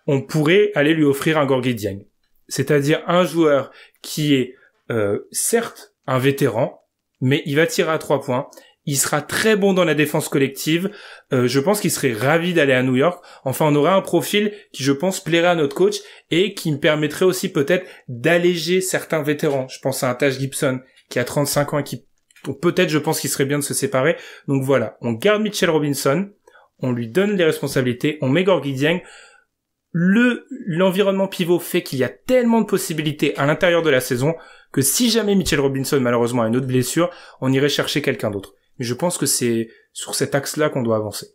Speaker 2: on pourrait aller lui offrir un Gorgui Dieng. C'est-à-dire un joueur qui est, certes, un vétéran, mais il va tirer à 3 points, il sera très bon dans la défense collective, je pense qu'il serait ravi d'aller à New York. Enfin, on aura un profil qui, je pense, plairait à notre coach et qui me permettrait aussi peut-être d'alléger certains vétérans. Je pense à un Taj Gibson qui a 35 ans et qui, peut-être, je pense qu'il serait bien de se séparer. Donc voilà, on garde Mitchell Robinson, on lui donne les responsabilités, on met Gorgui Dieng. L'environnement pivot fait qu'il y a tellement de possibilités à l'intérieur de la saison que si jamais Mitchell Robinson, malheureusement, a une autre blessure, on irait chercher quelqu'un d'autre. Mais je pense que c'est sur cet axe-là qu'on doit avancer.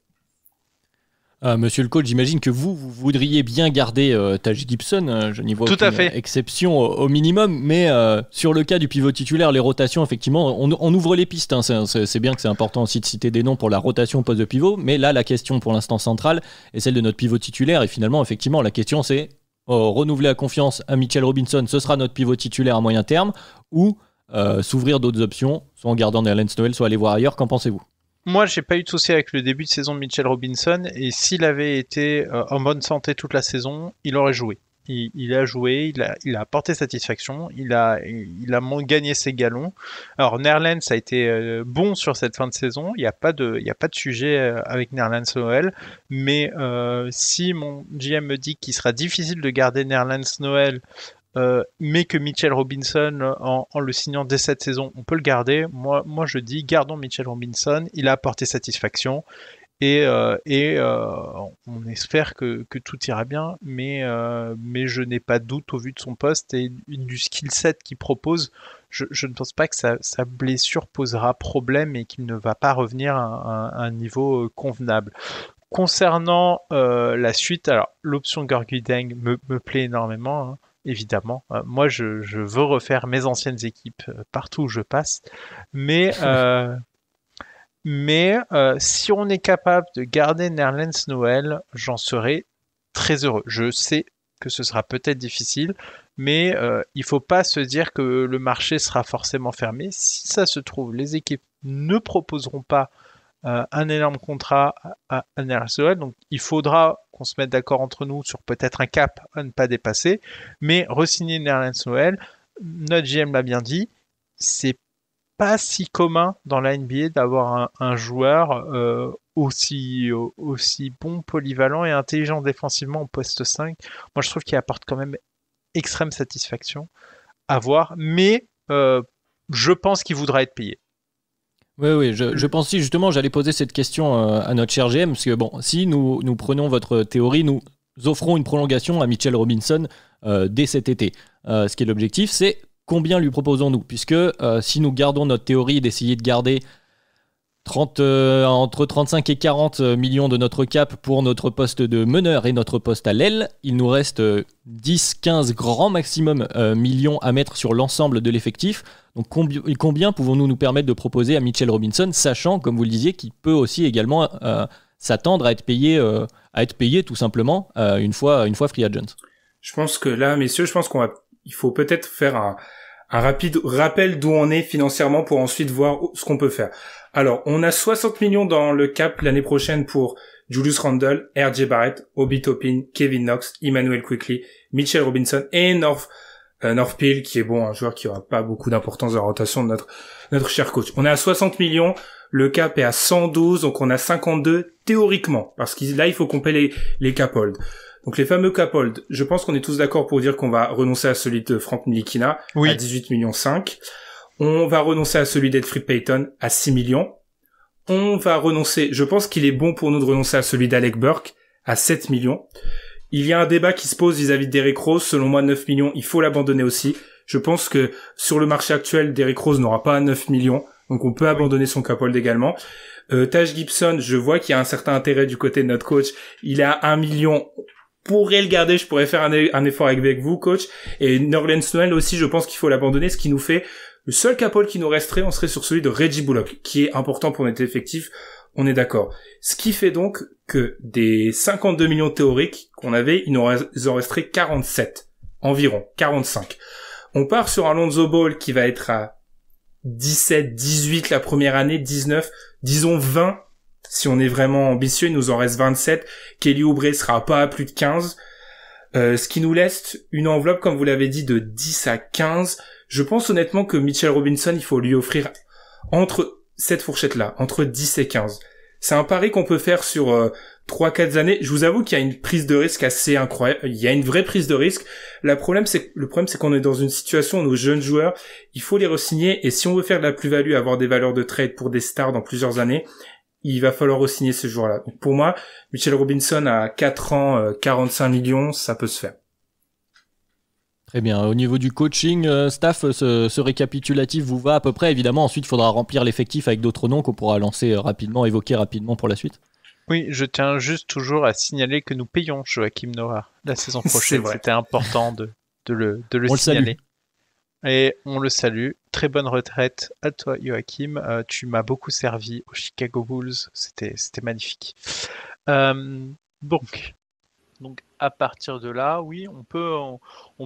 Speaker 1: Monsieur le coach, j'imagine que vous voudriez bien garder Taj Gibson. Je n'y vois aucune exception au minimum. Mais sur le cas du pivot titulaire, les rotations, effectivement, on ouvre les pistes. Hein. C'est bien que c'est important aussi de citer des noms pour la rotation au poste de pivot. Mais là, la question pour l'instant centrale est celle de notre pivot titulaire. Et finalement, effectivement, la question c'est renouveler la confiance à Mitchell Robinson, ce sera notre pivot titulaire à moyen terme, ou s'ouvrir d'autres options, soit en gardant Nerlens Noel, soit aller voir ailleurs. Qu'en pensez-vous ?
Speaker 3: Moi, j'ai pas eu de souci avec le début de saison de Mitchell Robinson, et s'il avait été en bonne santé toute la saison, il aurait joué. Il a joué, il a apporté satisfaction, il a gagné ses galons. Alors Nerlens a été bon sur cette fin de saison, il n'y a pas de sujet avec Nerlens Noel, mais si mon GM me dit qu'il sera difficile de garder Nerlens Noel, mais que Mitchell Robinson, en le signant dès cette saison, on peut le garder. Moi je dis, gardons Mitchell Robinson, il a apporté satisfaction, et on espère que tout ira bien, mais je n'ai pas de doute au vu de son poste et du skill set qu'il propose. Je ne pense pas que sa blessure posera problème et qu'il ne va pas revenir à un niveau convenable. Concernant la suite, alors l'option Gorgui Dieng me plaît énormément, hein. Évidemment, moi je veux refaire mes anciennes équipes partout où je passe, mais si on est capable de garder Nerlens Noel, j'en serai très heureux. Je sais que ce sera peut-être difficile, mais il faut pas se dire que le marché sera forcément fermé. Si ça se trouve, les équipes ne proposeront pas un énorme contrat à Nerlens Noel, donc il faudra qu'on se mette d'accord entre nous sur peut-être un cap à ne pas dépasser, mais re-signer Nerlens Noel, notre GM l'a bien dit, c'est pas si commun dans la NBA d'avoir un joueur aussi bon, polyvalent et intelligent défensivement au poste 5. Moi je trouve qu'il apporte quand même extrême satisfaction à voir, mais je pense qu'il voudra être payé.
Speaker 1: Oui, je pense aussi, justement, j'allais poser cette question à notre cher GM, parce que bon, si nous prenons votre théorie, nous offrons une prolongation à Mitchell Robinson dès cet été. Ce qui est l'objectif, c'est combien lui proposons-nous ? Puisque si nous gardons notre théorie d'essayer de garder entre 35 et 40 millions de notre cap pour notre poste de meneur et notre poste à l'aile. Il nous reste 10-15 grand maximum millions à mettre sur l'ensemble de l'effectif. Donc combien pouvons-nous nous permettre de proposer à Mitchell Robinson, sachant, comme vous le disiez, qu'il peut aussi également s'attendre à être payé tout simplement une fois free agent.
Speaker 2: Je pense que là, messieurs, il faut peut-être faire un rapide rappel d'où on est financièrement pour ensuite voir ce qu'on peut faire. Alors, on a 60 millions dans le cap l'année prochaine pour Julius Randle, R.J. Barrett, Obi Toppin, Kevin Knox, Emmanuel Quickley, Mitchell Robinson et North Peel, qui est un joueur qui aura pas beaucoup d'importance dans la rotation de notre cher coach. On est à 60 millions, le cap est à 112, donc on a 52 théoriquement, parce que là, il faut qu'on paie les cap hold. Donc les fameux cap hold, je pense qu'on est tous d'accord pour dire qu'on va renoncer à celui de Frank Ntilikina à 18 millions 5. On va renoncer à celui d'Elfrid Payton à 6 millions. On va renoncer, je pense qu'il est bon pour nous de renoncer à celui d'Alec Burks à 7 millions. Il y a un débat qui se pose vis-à-vis de Derrick Rose. Selon moi, 9 millions, il faut l'abandonner aussi. Je pense que sur le marché actuel, Derrick Rose n'aura pas 9 millions. Donc on peut abandonner son cap hold également. Taj Gibson, je vois qu'il y a un certain intérêt du côté de notre coach. Il est à 1 million. Pourrais le garder, je pourrais faire un effort avec vous, coach. Et Nerlens Noel aussi, je pense qu'il faut l'abandonner, ce qui nous fait le seul cap hold qui nous resterait, on serait sur celui de Reggie Bullock, qui est important pour notre effectif, on est d'accord. Ce qui fait donc que des 52 millions théoriques qu'on avait, il en resterait 47, environ, 45. On part sur un Lonzo Ball qui va être à 17, 18 la première année, 19, disons 20, si on est vraiment ambitieux, il nous en reste 27. Kelly Oubre sera pas à plus de 15. Ce qui nous laisse une enveloppe, comme vous l'avez dit, de 10 à 15. Je pense honnêtement que Mitchell Robinson, il faut lui offrir entre cette fourchette-là, entre 10 et 15. C'est un pari qu'on peut faire sur 3-4 années. Je vous avoue qu'il y a une prise de risque assez incroyable. Il y a une vraie prise de risque. Le problème, c'est qu'on est dans une situation où nos jeunes joueurs, il faut les re-signer. Et si on veut faire de la plus-value, avoir des valeurs de trade pour des stars dans plusieurs années, il va falloir re-signer ce joueur-là. Donc pour moi, Mitchell Robinson à 4 ans, 45 millions, ça peut se faire.
Speaker 1: Très bien. Au niveau du coaching, staff, ce récapitulatif vous va à peu près. Évidemment, ensuite, il faudra remplir l'effectif avec d'autres noms qu'on pourra lancer rapidement, évoquer rapidement pour la suite.
Speaker 3: Oui, je tiens juste toujours à signaler que nous payons Joachim Noah la saison prochaine. C'était important de le signaler. Et on le salue. Très bonne retraite à toi, Joachim. Tu m'as beaucoup servi aux Chicago Bulls. C'était magnifique. Donc à partir de là, oui, on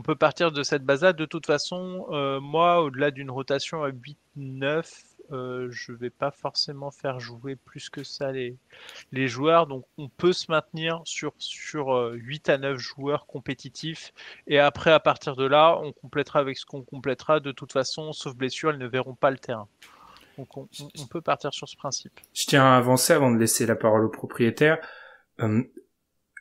Speaker 3: peut partir de cette base-là. De toute façon, moi, au-delà d'une rotation à 8-9, je vais pas forcément faire jouer plus que ça les joueurs. Donc on peut se maintenir sur 8 à 9 joueurs compétitifs. Et après, à partir de là, on complétera avec ce qu'on complétera. De toute façon, sauf blessure, ils ne verront pas le terrain. Donc on peut partir sur ce principe.
Speaker 2: Je tiens à avancer avant de laisser la parole au propriétaire.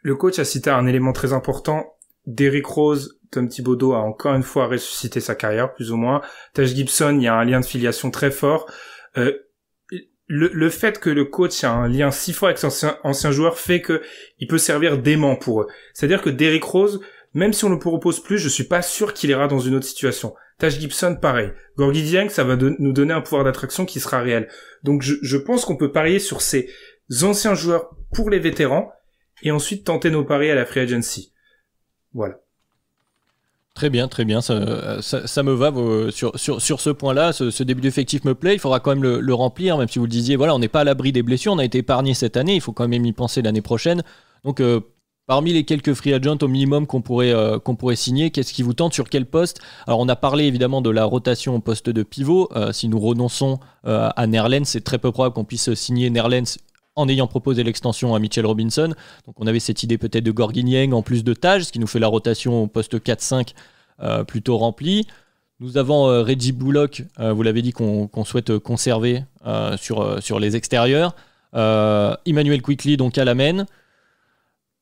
Speaker 2: Le coach a cité un élément très important. Derrick Rose, Tom Thibodeau a encore une fois ressuscité sa carrière, plus ou moins. Taj Gibson, il y a un lien de filiation très fort. Le fait que le coach a un lien si fort avec ses anciens joueurs fait que il peut servir d'aimant pour eux. C'est-à-dire que Derrick Rose, même si on ne le propose plus, je suis pas sûr qu'il ira dans une autre situation. Taj Gibson, pareil. Gorgui Dieng, ça va nous donner un pouvoir d'attraction qui sera réel. Donc je pense qu'on peut parier sur ces anciens joueurs pour les vétérans, et ensuite tenter nos paris à la free agency. Voilà.
Speaker 1: Très bien, ça me va sur ce point-là, ce début d'effectif me plaît, il faudra quand même le remplir, même si vous le disiez, voilà, on n'est pas à l'abri des blessures, on a été épargné cette année, il faut quand même y penser l'année prochaine. Donc parmi les quelques free agents au minimum qu'on pourrait signer, qu'est-ce qui vous tente, sur quel poste? Alors on a parlé évidemment de la rotation au poste de pivot, si nous renonçons à Nerlens, c'est très peu probable qu'on puisse signer Nerlens en ayant proposé l'extension à Mitchell Robinson. Donc on avait cette idée peut-être de Gorgui Dieng en plus de Taj, ce qui nous fait la rotation au poste 4-5 plutôt remplie. Nous avons Reggie Bullock, vous l'avez dit, qu'on souhaite conserver sur les extérieurs. Emmanuel Quickley donc à la main.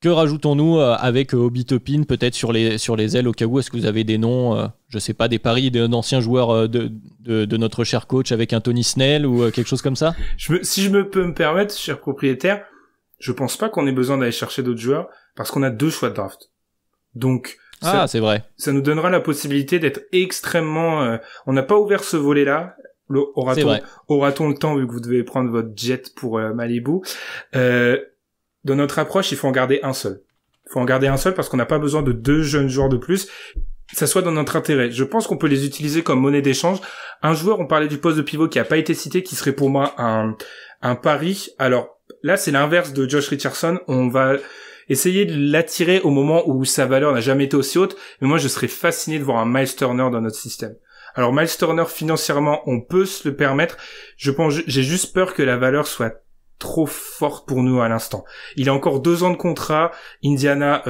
Speaker 1: Que rajoutons-nous avec Obi Toppin peut-être sur les ailes au cas où? Est-ce que vous avez des noms, je sais pas, des paris d'anciens joueurs de notre cher coach avec un Tony Snell ou quelque chose comme ça?
Speaker 2: Si je peux me permettre, cher propriétaire, je pense pas qu'on ait besoin d'aller chercher d'autres joueurs parce qu'on a 2 choix de draft. Donc
Speaker 1: c'est vrai.
Speaker 2: Ça nous donnera la possibilité d'être extrêmement... on n'a pas ouvert ce volet-là. aura-t-on le temps vu que vous devez prendre votre jet pour Malibu. Dans notre approche, il faut en garder un seul. Il faut en garder un seul parce qu'on n'a pas besoin de 2 jeunes joueurs de plus. Ça soit dans notre intérêt. Je pense qu'on peut les utiliser comme monnaie d'échange. Un joueur, on parlait du poste de pivot qui a pas été cité, qui serait pour moi un pari. Alors là, c'est l'inverse de Josh Richardson. On va essayer de l'attirer au moment où sa valeur n'a jamais été aussi haute. Mais moi, je serais fasciné de voir un Miles Turner dans notre système. Alors Miles Turner, financièrement, on peut se le permettre. J'ai juste peur que la valeur soit trop forte pour nous à l'instant. Il a encore 2 ans de contrat. Indiana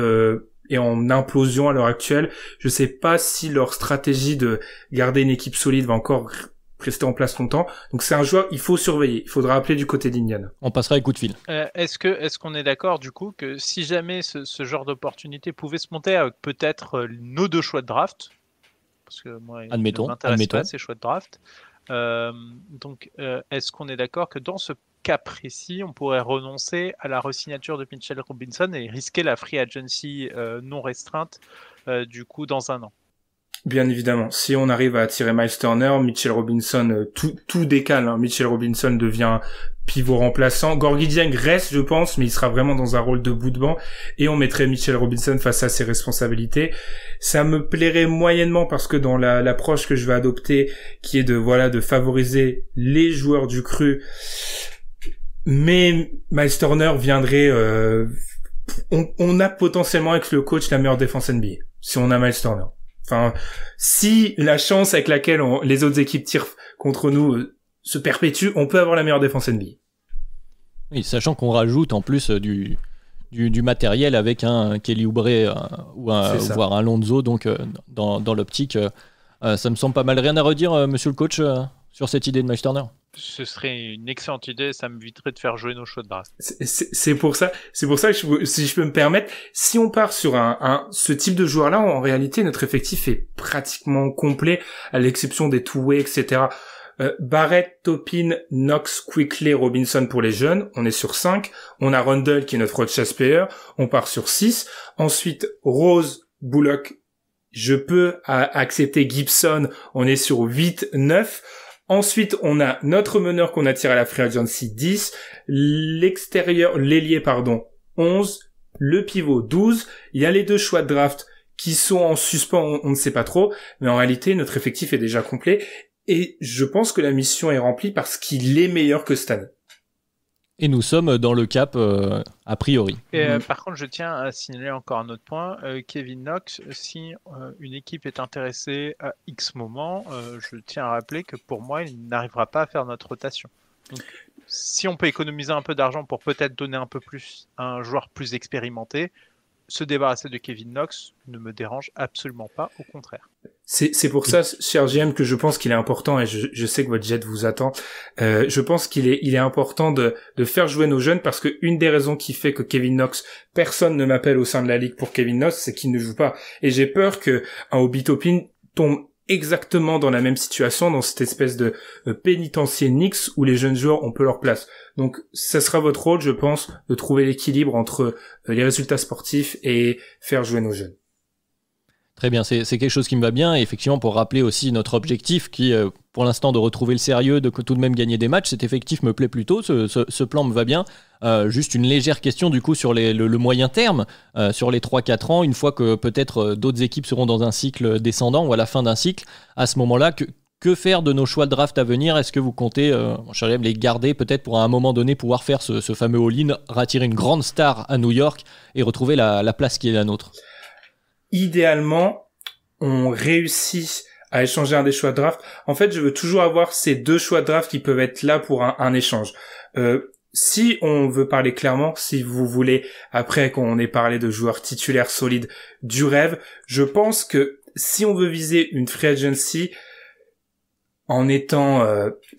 Speaker 2: est en implosion à l'heure actuelle. Je sais pas si leur stratégie de garder une équipe solide va encore rester en place longtemps. Donc c'est un joueur, il faut surveiller. Il faudra appeler du côté d'Indiana.
Speaker 1: On passera les coups de fil.
Speaker 3: Est-ce qu'on est d'accord du coup que si jamais ce genre d'opportunité pouvait se monter avec peut-être nos 2 choix de draft, parce que moi il ne m'intéresse pas ces choix de draft, donc est-ce qu'on est d'accord que dans ce cas précis, on pourrait renoncer à la resignature de Mitchell Robinson et risquer la free agency non restreinte du coup dans un an?
Speaker 2: Bien évidemment, si on arrive à attirer Miles Turner, Mitchell Robinson, tout décale. Hein. Mitchell Robinson devient pivot remplaçant. Gorgui Dieng reste, je pense, mais il sera vraiment dans un rôle de bout de banc. Et on mettrait Mitchell Robinson face à ses responsabilités. Ça me plairait moyennement parce que dans l'approche que je vais adopter, qui est de favoriser les joueurs du cru, mais Miles Turner viendrait... on a potentiellement avec le coach la meilleure défense NBA, si on a Miles Turner. Enfin, si la chance avec laquelle les autres équipes tirent contre nous se perpétue, on peut avoir la meilleure défense NBA.
Speaker 1: Oui, sachant qu'on rajoute en plus du matériel avec un Kelly Oubre voire un Lonzo, donc dans l'optique, ça me semble pas mal. Rien à redire, monsieur le coach, sur cette idée de Miles Turner?
Speaker 3: Ce serait une excellente idée, ça m'éviterait de faire jouer nos choix de draft.
Speaker 2: C'est pour ça que si je peux me permettre, si on part sur ce type de joueur-là, en réalité, notre effectif est pratiquement complet, à l'exception des two-way, etc. Barrett, Toppin, Knox, Quickley, Robinson pour les jeunes, on est sur 5. On a Rundle qui est notre chess player, on part sur 6. Ensuite, Rose, Bullock, je peux accepter Gibson, on est sur 8, 9. Ensuite, on a notre meneur qu'on attire à la free agency 10, l'ailier 11, le pivot 12. Il y a les 2 choix de draft qui sont en suspens, on ne sait pas trop, mais en réalité, notre effectif est déjà complet et je pense que la mission est remplie parce qu'il est meilleur que cette année.
Speaker 1: Et nous sommes dans le cap a priori.
Speaker 3: Et, par contre, je tiens à signaler encore un autre point. Kevin Knox, si une équipe est intéressée à X moment, je tiens à rappeler que pour moi, il n'arrivera pas à faire notre rotation. Donc, si on peut économiser un peu d'argent pour peut-être donner un peu plus à un joueur plus expérimenté, se débarrasser de Kevin Knox ne me dérange absolument pas, au contraire.
Speaker 2: C'est pour ça, cher GM, que je pense qu'il est important, et je sais que votre jet vous attend, je pense qu'il est important de faire jouer nos jeunes, parce que une des raisons qui fait que Kevin Knox, personne ne m'appelle au sein de la ligue pour Kevin Knox, c'est qu'il ne joue pas. Et j'ai peur que un Obi Toppin tombe exactement dans la même situation, dans cette espèce de pénitencier Knicks où les jeunes joueurs ont peu leur place. Donc ça sera votre rôle, je pense, de trouver l'équilibre entre les résultats sportifs et faire jouer nos jeunes.
Speaker 1: Très bien, c'est quelque chose qui me va bien. Et effectivement, pour rappeler aussi notre objectif, qui pour l'instant de retrouver le sérieux, de tout de même gagner des matchs, cet effectif me plaît plutôt, ce plan me va bien. Juste une légère question du coup sur le moyen terme, sur les 3-4 ans, une fois que peut-être d'autres équipes seront dans un cycle descendant ou à la fin d'un cycle, à ce moment-là, que faire de nos choix de draft à venir? Est-ce que vous comptez, mon cher Liam, les garder peut-être pour à un moment donné pouvoir faire ce fameux all-in, rattirer une grande star à New York et retrouver la place qui est la nôtre?
Speaker 2: Idéalement, on réussit à échanger un des choix de draft. En fait, je veux toujours avoir ces 2 choix de draft qui peuvent être là pour un échange. Si on veut parler clairement, si vous voulez, après qu'on ait parlé de joueurs titulaires solides du rêve, je pense que si on veut viser une free agency en étant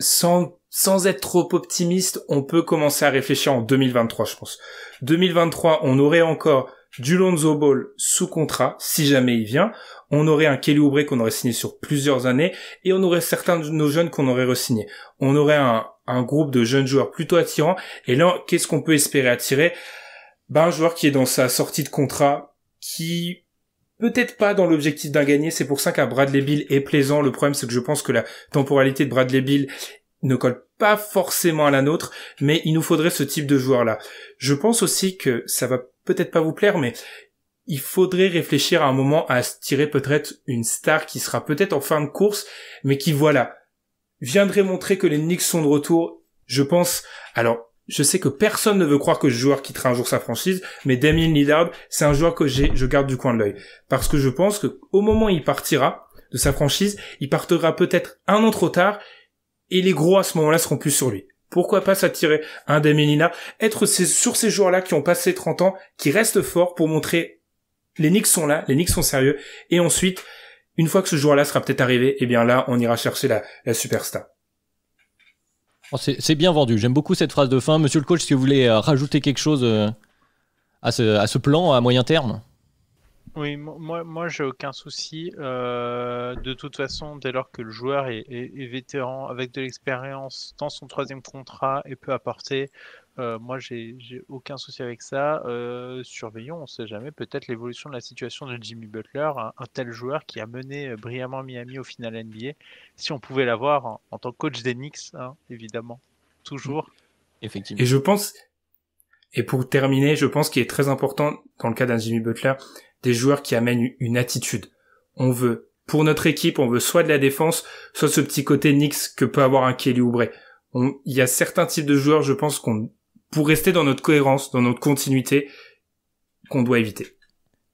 Speaker 2: sans être trop optimiste, on peut commencer à réfléchir en 2023, je pense. 2023, on aurait encore du Lonzo Ball sous contrat, si jamais il vient. On aurait un Kelly Oubre qu'on aurait signé sur plusieurs années, et on aurait certains de nos jeunes qu'on aurait re-signés. On aurait un groupe de jeunes joueurs plutôt attirants, et là, qu'est-ce qu'on peut espérer attirer? Un joueur qui est dans sa sortie de contrat, qui peut-être pas dans l'objectif d'un gagné. C'est pour ça qu'un Bradley Beal est plaisant. Le problème, c'est que je pense que la temporalité de Bradley Beal ne colle pas forcément à la nôtre, mais il nous faudrait ce type de joueur-là. Je pense aussi que ça va peut-être pas vous plaire, mais il faudrait réfléchir à un moment à se tirer peut-être une star qui sera peut-être en fin de course, mais qui, voilà, viendrait montrer que les Knicks sont de retour. Je pense, alors, je sais que personne ne veut croire que ce joueur quittera un jour sa franchise, mais Damian Lillard, c'est un joueur que je garde du coin de l'œil. Parce que je pense que au moment où il partira de sa franchise, il partira peut-être un an trop tard, et les gros à ce moment-là seront plus sur lui. Pourquoi pas s'attirer un Damian Lillard, être sur ces joueurs-là qui ont passé 30 ans, qui restent forts pour montrer les Knicks sont là, les Knicks sont sérieux, et ensuite, une fois que ce joueur-là sera peut-être arrivé, eh bien là, on ira chercher la superstar.
Speaker 1: Oh, c'est bien vendu. J'aime beaucoup cette phrase de fin. Monsieur le coach, est-ce que vous voulez rajouter quelque chose à ce plan à moyen terme?
Speaker 3: Oui, moi j'ai aucun souci. De toute façon, dès lors que le joueur est vétéran, avec de l'expérience dans son 3e contrat et peut apporter, moi j'ai aucun souci avec ça. Surveillons, on sait jamais, peut-être l'évolution de la situation de Jimmy Butler, un tel joueur qui a mené brillamment Miami au final NBA. Si on pouvait l'avoir en tant que coach des Knicks, hein, évidemment, toujours.
Speaker 1: Effectivement.
Speaker 2: Et je pense, et pour terminer, je pense qu'il est très important dans le cas d'un Jimmy Butler, des joueurs qui amènent une attitude. On veut, pour notre équipe, on veut soit de la défense, soit ce petit côté Knicks que peut avoir un Kelly Oubre. Il y a certains types de joueurs, je pense, pour rester dans notre cohérence, dans notre continuité, qu'on doit éviter.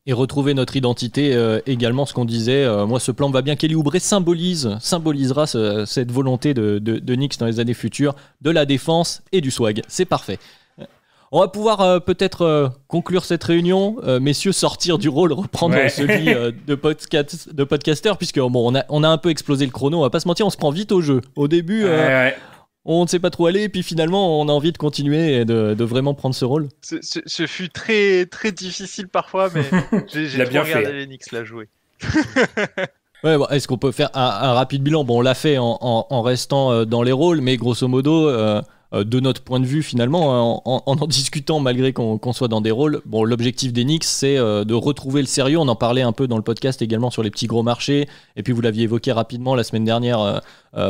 Speaker 1: Et retrouver notre identité également, ce qu'on disait. Moi, ce plan me va bien. Kelly Oubre symbolisera cette volonté de Knicks dans les années futures, de la défense et du swag. C'est parfait. On va pouvoir peut-être conclure cette réunion, messieurs, sortir du rôle, reprendre celui de podcasteur, puisque bon, on a un peu explosé le chrono, on va pas se mentir, on se prend vite au jeu. Au début, on ne sait pas trop aller, et puis finalement, on a envie de continuer et de vraiment prendre ce rôle.
Speaker 3: Ce fut très, très difficile parfois, mais j'ai trop regardé les Knicks la jouer.
Speaker 1: Ouais, bon, est-ce qu'on peut faire un rapide bilan? Bon, on l'a fait en restant dans les rôles, mais grosso modo... de notre point de vue finalement, en discutant malgré qu'on soit dans des rôles, bon, l'objectif des Knicks c'est de retrouver le sérieux. On en parlait un peu dans le podcast également sur les petits gros marchés, et puis vous l'aviez évoqué rapidement la semaine dernière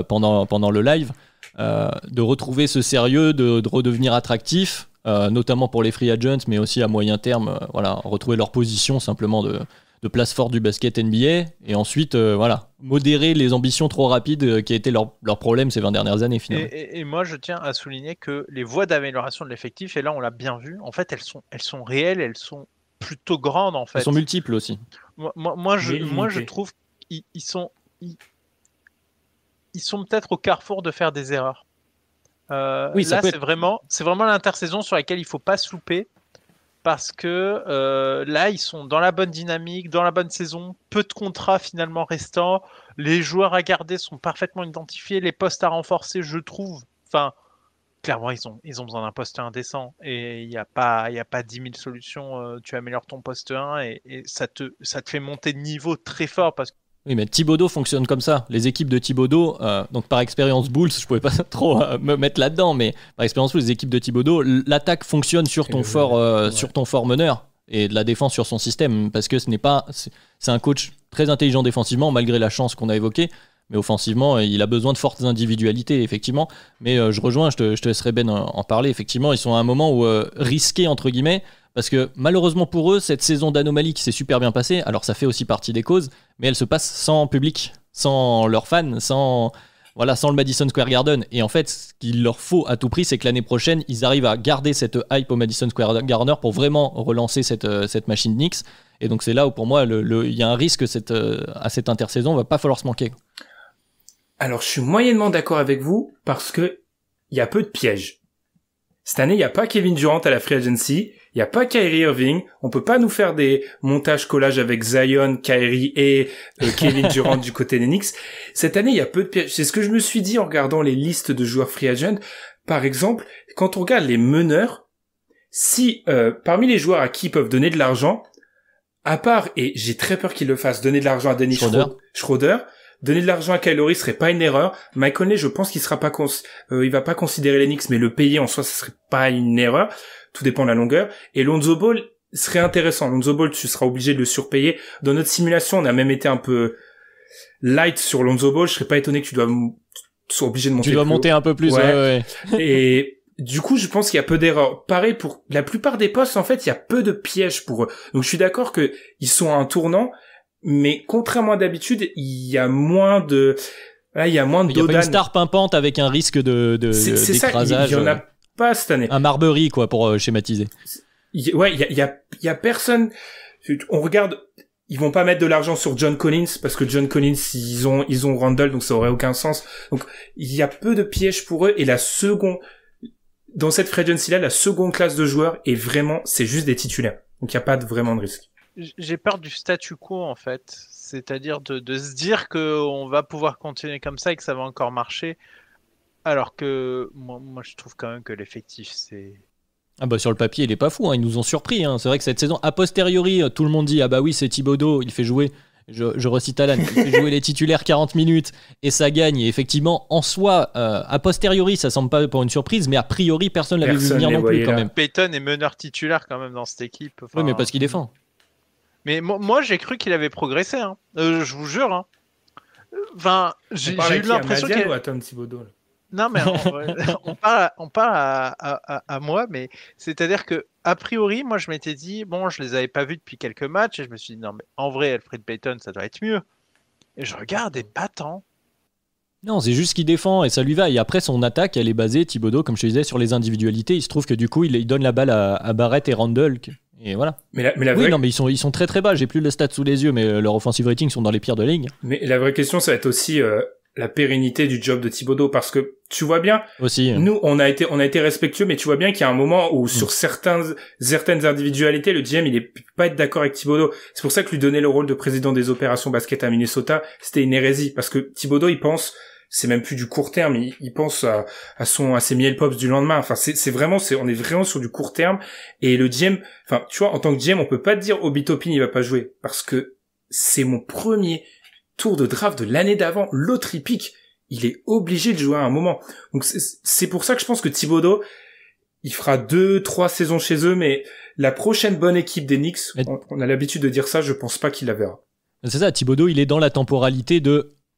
Speaker 1: pendant le live, de retrouver ce sérieux, de redevenir attractif, notamment pour les free agents, mais aussi à moyen terme, voilà, retrouver leur position simplement de place forte du basket NBA, et ensuite voilà, modérer les ambitions trop rapides qui a été leur problème ces 20 dernières années finalement.
Speaker 3: Et moi je tiens à souligner que les voies d'amélioration de l'effectif, et là on l'a bien vu, en fait elles sont réelles, elles sont plutôt grandes en fait.
Speaker 1: Elles sont multiples aussi.
Speaker 3: Moi je trouve qu'ils sont peut-être au carrefour de faire des erreurs.
Speaker 1: Oui,
Speaker 3: là c'est vraiment l'intersaison sur laquelle il faut pas se louper. Parce que là, ils sont dans la bonne dynamique, dans la bonne saison, peu de contrats finalement restants, les joueurs à garder sont parfaitement identifiés, les postes à renforcer, je trouve. Enfin, clairement, ils ont besoin d'un poste 1 décent, et il n'y a pas 10 000 solutions. Tu améliores ton poste 1 et ça te fait monter de niveau très fort parce que...
Speaker 1: Oui, mais Thibodeau fonctionne comme ça. Les équipes de Thibodeau, donc par expérience Bulls, je pouvais pas trop me mettre là-dedans, mais par expérience Bulls, les équipes de Thibodeau, l'attaque fonctionne sur ton fort meneur, et de la défense sur son système, parce que c'est un coach très intelligent défensivement, malgré la chance qu'on a évoquée, mais offensivement, il a besoin de fortes individualités, effectivement. Mais je rejoins, je te laisserai Ben en parler, effectivement, ils sont à un moment où risqué, entre guillemets, parce que malheureusement pour eux, cette saison d'anomalie qui s'est super bien passée, alors ça fait aussi partie des causes, mais elle se passe sans public, sans leurs fans, sans le Madison Square Garden. Et en fait, ce qu'il leur faut à tout prix, c'est que l'année prochaine, ils arrivent à garder cette hype au Madison Square Garden pour vraiment relancer cette machine Knicks. Et donc c'est là où pour moi, il y a un risque à cette intersaison, il va pas falloir se manquer.
Speaker 2: Alors je suis moyennement d'accord avec vous, parce que il y a peu de pièges. Cette année, il n'y a pas Kevin Durant à la free agency, il n'y a pas Kyrie Irving, on peut pas nous faire des montages-collages avec Zion, Kyrie et Kevin Durant du côté des Knicks. Cette année, il y a peu de pièges. C'est ce que je me suis dit en regardant les listes de joueurs free agent. Par exemple, quand on regarde les meneurs, si parmi les joueurs à qui ils peuvent donner de l'argent, à part, et j'ai très peur qu'ils le fassent, donner de l'argent à Dennis Schroeder, donner de l'argent à Kyle Lowry serait pas une erreur. Mike Conley, je pense qu'il sera pas il va pas considérer les Knicks, mais le payer en soi, ce serait pas une erreur. Tout dépend de la longueur. Et Lonzo Ball, serait intéressant. Lonzo Ball, tu seras obligé de le surpayer. Dans notre simulation, on a même été un peu light sur Lonzo Ball. Je serais pas étonné que tu sois obligé de monter.
Speaker 1: Tu dois monter un peu plus, ouais.
Speaker 2: Et du coup, je pense qu'il y a peu d'erreurs. Pareil pour la plupart des postes, en fait, il y a peu de pièges pour eux. Donc, je suis d'accord que ils sont à un tournant, mais contrairement à d'habitude, il y a moins de
Speaker 1: Il y a pas une star pimpante avec un risque
Speaker 2: c'est
Speaker 1: d'écrasage.
Speaker 2: Ça, il y en a pas cette année.
Speaker 1: Un Marbury, quoi, pour schématiser.
Speaker 2: Il y a personne. On regarde, ils vont pas mettre de l'argent sur John Collins parce que John Collins, ils ont Randle, donc ça aurait aucun sens. Donc, il y a peu de pièges pour eux, et dans cette free agency-là, la seconde classe de joueurs est vraiment, c'est juste des titulaires. Donc, il n'y a pas vraiment de risque.
Speaker 3: J'ai peur du statu quo, en fait. C'est-à-dire de se dire qu'on va pouvoir continuer comme ça et que ça va encore marcher. Alors que, moi je trouve quand même que l'effectif, c'est...
Speaker 1: Ah bah sur le papier, il est pas fou, hein. Ils nous ont surpris, hein. C'est vrai que cette saison, a posteriori, tout le monde dit, ah bah oui, c'est Thibodeau, il fait jouer... Je recite Alan, il fait jouer les titulaires 40 minutes et ça gagne. Et effectivement, en soi, a posteriori, ça semble pas pour une surprise, mais a priori, personne l'avait vu venir non plus quand même.
Speaker 3: Peyton est meneur titulaire quand même dans cette équipe.
Speaker 1: Oui, mais parce qu'il défend.
Speaker 3: Mais moi, j'ai cru qu'il avait progressé. Hein. Je vous jure. Hein. Enfin, j'ai eu l'impression qu'il...
Speaker 2: à Tom Thibodeau, là.
Speaker 3: Non, mais on parle à moi, mais c'est-à-dire que a priori, moi, je m'étais dit, bon, je les avais pas vus depuis quelques matchs, et je me suis dit, non, mais en vrai, Elfrid Payton, ça doit être mieux. Et je regarde, et pas tant.
Speaker 1: Non, c'est juste qu'il défend, et ça lui va. Et après, son attaque, elle est basée, Thibodeau, comme je te disais, sur les individualités. Il se trouve que du coup, il donne la balle à Barrett et Randle. Et voilà. Non, mais ils sont très très bas. J'ai plus le stat sous les yeux, mais leur offensive rating sont dans les pires de ligue.
Speaker 2: Mais la vraie question, ça va être aussi la pérennité du job de Thibodeau, parce que tu vois bien,
Speaker 1: aussi,
Speaker 2: nous on a été respectueux, mais tu vois bien qu'il y a un moment où sur certaines individualités, le GM il peut pas être d'accord avec Thibodeau. C'est pour ça que lui donner le rôle de président des opérations basket à Minnesota, c'était une hérésie, parce que Thibodeau il pense, c'est même plus du court terme, il pense à ses miel pops du lendemain. Enfin on est vraiment sur du court terme, et le GM, enfin tu vois, en tant que GM on peut pas te dire Obi Toppin il va pas jouer, parce que c'est mon premier tour de draft de l'année d'avant, l'autre il pique, il est obligé de jouer à un moment. Donc c'est pour ça que je pense que Thibodeau, il fera 2-3 saisons chez eux, mais la prochaine bonne équipe des Knicks, on a l'habitude de dire ça, je pense pas qu'il la verra.
Speaker 1: C'est ça, Thibodeau, il est dans la temporalité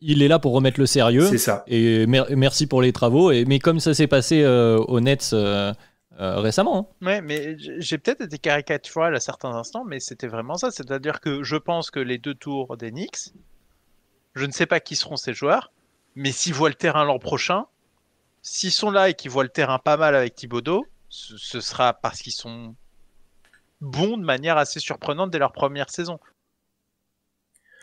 Speaker 1: il est là pour remettre le sérieux.
Speaker 2: C'est ça.
Speaker 1: Et merci pour les travaux. Mais comme ça s'est passé aux Nets récemment. Hein.
Speaker 3: Ouais, mais j'ai peut-être été caricatural à certains instants, mais c'était vraiment ça. C'est-à-dire que je pense que les 2 tours des Knicks, je ne sais pas qui seront ces joueurs, mais s'ils voient le terrain l'an prochain, s'ils sont là et qu'ils voient le terrain pas mal avec Thibodeau, ce sera parce qu'ils sont bons de manière assez surprenante dès leur première saison.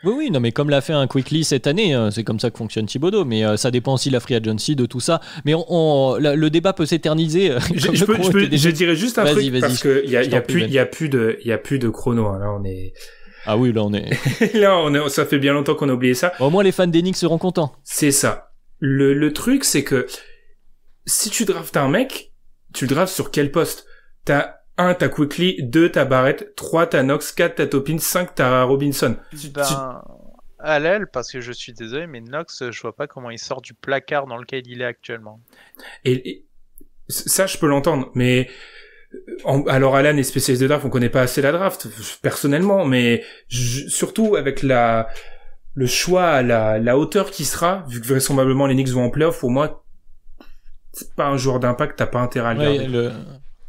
Speaker 1: Oui, non, mais comme l'a fait un Quickly cette année, c'est comme ça que fonctionne Thibodeau, mais ça dépend aussi de la free agency, de tout ça. Mais le débat peut s'éterniser.
Speaker 2: Je dirais juste un truc, parce qu'il y a plus de chrono. Hein. Là, on est...
Speaker 1: Ah oui, là on est...
Speaker 2: ça fait bien longtemps qu'on a oublié ça.
Speaker 1: Au moins les fans des Knicks seront contents.
Speaker 2: C'est ça. Le truc, c'est que si tu draftes un mec, tu le draftes sur quel poste? T'as 1, t'as Quickly, 2, t'as Barrett, 3, t'as Knox, 4, t'as Toppin, 5, t'as Robinson.
Speaker 3: À l'aile, parce que je suis désolé, mais Knox, je vois pas comment il sort du placard dans lequel il est actuellement.
Speaker 2: Et ça, je peux l'entendre, mais... Alors Alan est spécialiste de draft, on connaît pas assez la draft personnellement, mais surtout avec le choix à la hauteur qui sera, vu que vraisemblablement les Knicks vont en playoff, pour moi c'est pas un joueur d'impact, t'as pas intérêt à le garder.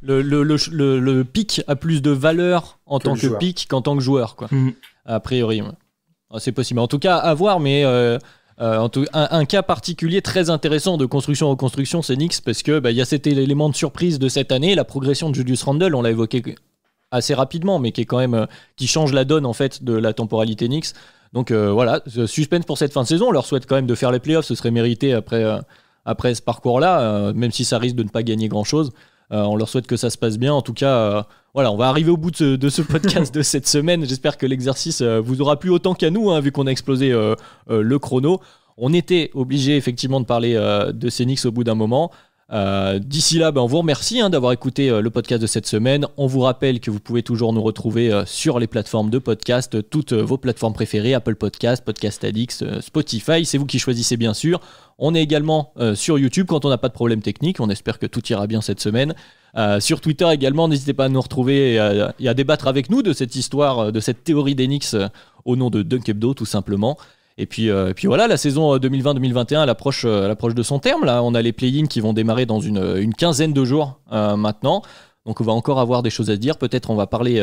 Speaker 1: Le pick a plus de valeur en tant que pick qu'en tant que joueur, quoi. A priori, ouais. C'est possible. En tout cas, à voir, mais un cas particulier très intéressant de construction-reconstruction, c'est Knicks, parce que y a cet élément de surprise de cette année, la progression de Julius Randle, on l'a évoqué assez rapidement, mais qui est quand même qui change la donne en fait de la temporalité Knicks. Donc voilà, suspense pour cette fin de saison. On leur souhaite quand même de faire les playoffs, ce serait mérité après ce parcours-là, même si ça risque de ne pas gagner grand-chose. On leur souhaite que ça se passe bien. En tout cas, voilà, on va arriver au bout de ce podcast de cette semaine. J'espère que l'exercice vous aura plu autant qu'à nous, hein, vu qu'on a explosé le chrono. On était obligé effectivement de parler de ces Knicks au bout d'un moment. D'ici là, on vous remercie d'avoir écouté le podcast de cette semaine. On vous rappelle que vous pouvez toujours nous retrouver sur les plateformes de podcast, toutes vos plateformes préférées, Apple Podcast, Podcast Addicts, Spotify, c'est vous qui choisissez bien sûr. On est également sur YouTube quand on n'a pas de problème technique, on espère que tout ira bien cette semaine. Sur Twitter également, n'hésitez pas à nous retrouver et à débattre avec nous de cette histoire, de cette théorie des Knicks au nom de Dunk Hebdo, tout simplement. Et puis voilà, la saison 2020-2021 elle approche de son terme. Là, on a les play-ins qui vont démarrer dans une quinzaine de jours maintenant. Donc on va encore avoir des choses à dire. Peut-être on va parler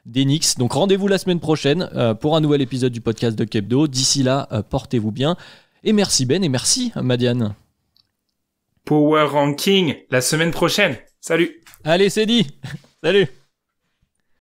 Speaker 1: des Knicks. Donc rendez-vous la semaine prochaine pour un nouvel épisode du podcast Dunk Hebdo. D'ici là, portez-vous bien. Et merci Ben et merci Madiane.
Speaker 2: Power Ranking la semaine prochaine. Salut.
Speaker 1: Allez, c'est dit. Salut.